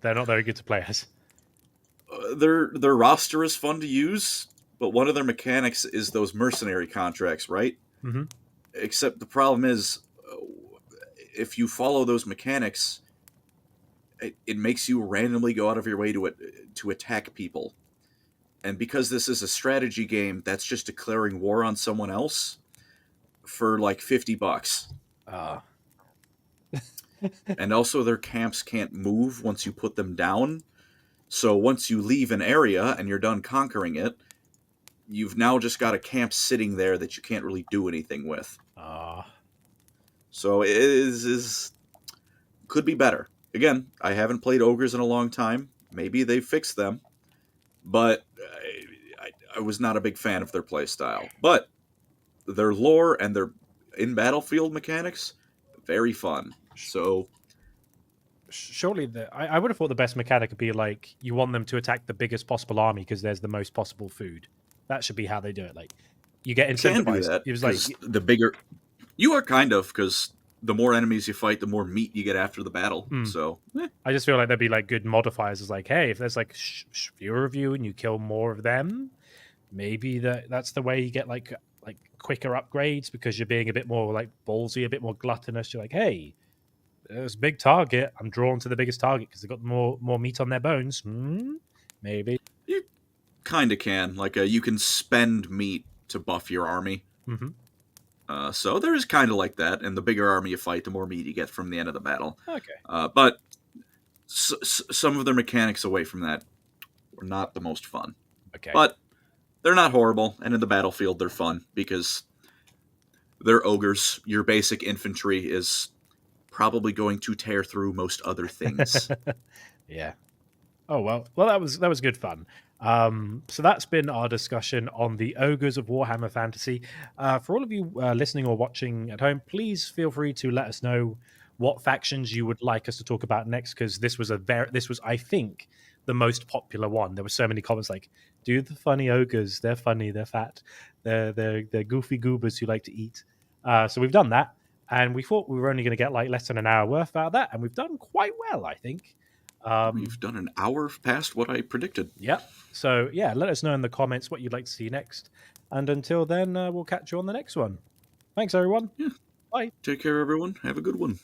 Speaker 1: they're not very good to play as.
Speaker 2: Their roster is fun to use, but one of their mechanics is those mercenary contracts, right?
Speaker 1: Mm-hmm.
Speaker 2: Except the problem is, if you follow those mechanics, it makes you randomly go out of your way to attack people. And because this is a strategy game, that's just declaring war on someone else for like $50. And also their camps can't move once you put them down. So once you leave an area and you're done conquering it, you've now just got a camp sitting there that you can't really do anything with. So it is could be better. Again, I haven't played Ogres in a long time. Maybe they fixed them. But I was not a big fan of their playstyle. But their lore and their in-battlefield mechanics, very fun. So
Speaker 1: surely I would have thought the best mechanic would be like you want them to attack the biggest possible army because there's the most possible food. That should be how they do it. Like you get incentivized.
Speaker 2: It
Speaker 1: was like
Speaker 2: the bigger you are kind of because the more enemies you fight, the more meat you get after the battle.
Speaker 1: Mm.
Speaker 2: So
Speaker 1: I just feel like there'd be like good modifiers. It's like, hey, if there's like fewer of you and you kill more of them, maybe that's the way you get like quicker upgrades because you're being a bit more like ballsy, a bit more gluttonous. You're like, hey, there's a big target. I'm drawn to the biggest target because they've got more meat on their bones. Maybe.
Speaker 2: you kind of can. Like, you can spend meat to buff your army.
Speaker 1: Mm-hmm.
Speaker 2: So there is kind of like that, and the bigger army you fight, the more meat you get from the end of the battle.
Speaker 1: Okay.
Speaker 2: But some of their mechanics away from that were not the most fun.
Speaker 1: Okay.
Speaker 2: But they're not horrible, and in the battlefield they're fun because they're ogres. Your basic infantry is probably going to tear through most other things.
Speaker 1: Yeah. Oh well, that was good fun. So that's been our discussion on the Ogres of Warhammer Fantasy. For all of you listening or watching at home, please feel free to let us know what factions you would like us to talk about next, because this was I think the most popular one. There were so many comments like, "Do the funny ogres? They're funny. They're fat. They're goofy goobers who like to eat." So we've done that, and we thought we were only going to get like less than an hour worth out of that, and we've done quite well, I think.
Speaker 2: We've done an hour past what I predicted.
Speaker 1: Yeah. So, yeah, let us know in the comments what you'd like to see next. And until then, we'll catch you on the next one. Thanks, everyone.
Speaker 2: Yeah.
Speaker 1: Bye.
Speaker 2: Take care, everyone. Have a good one.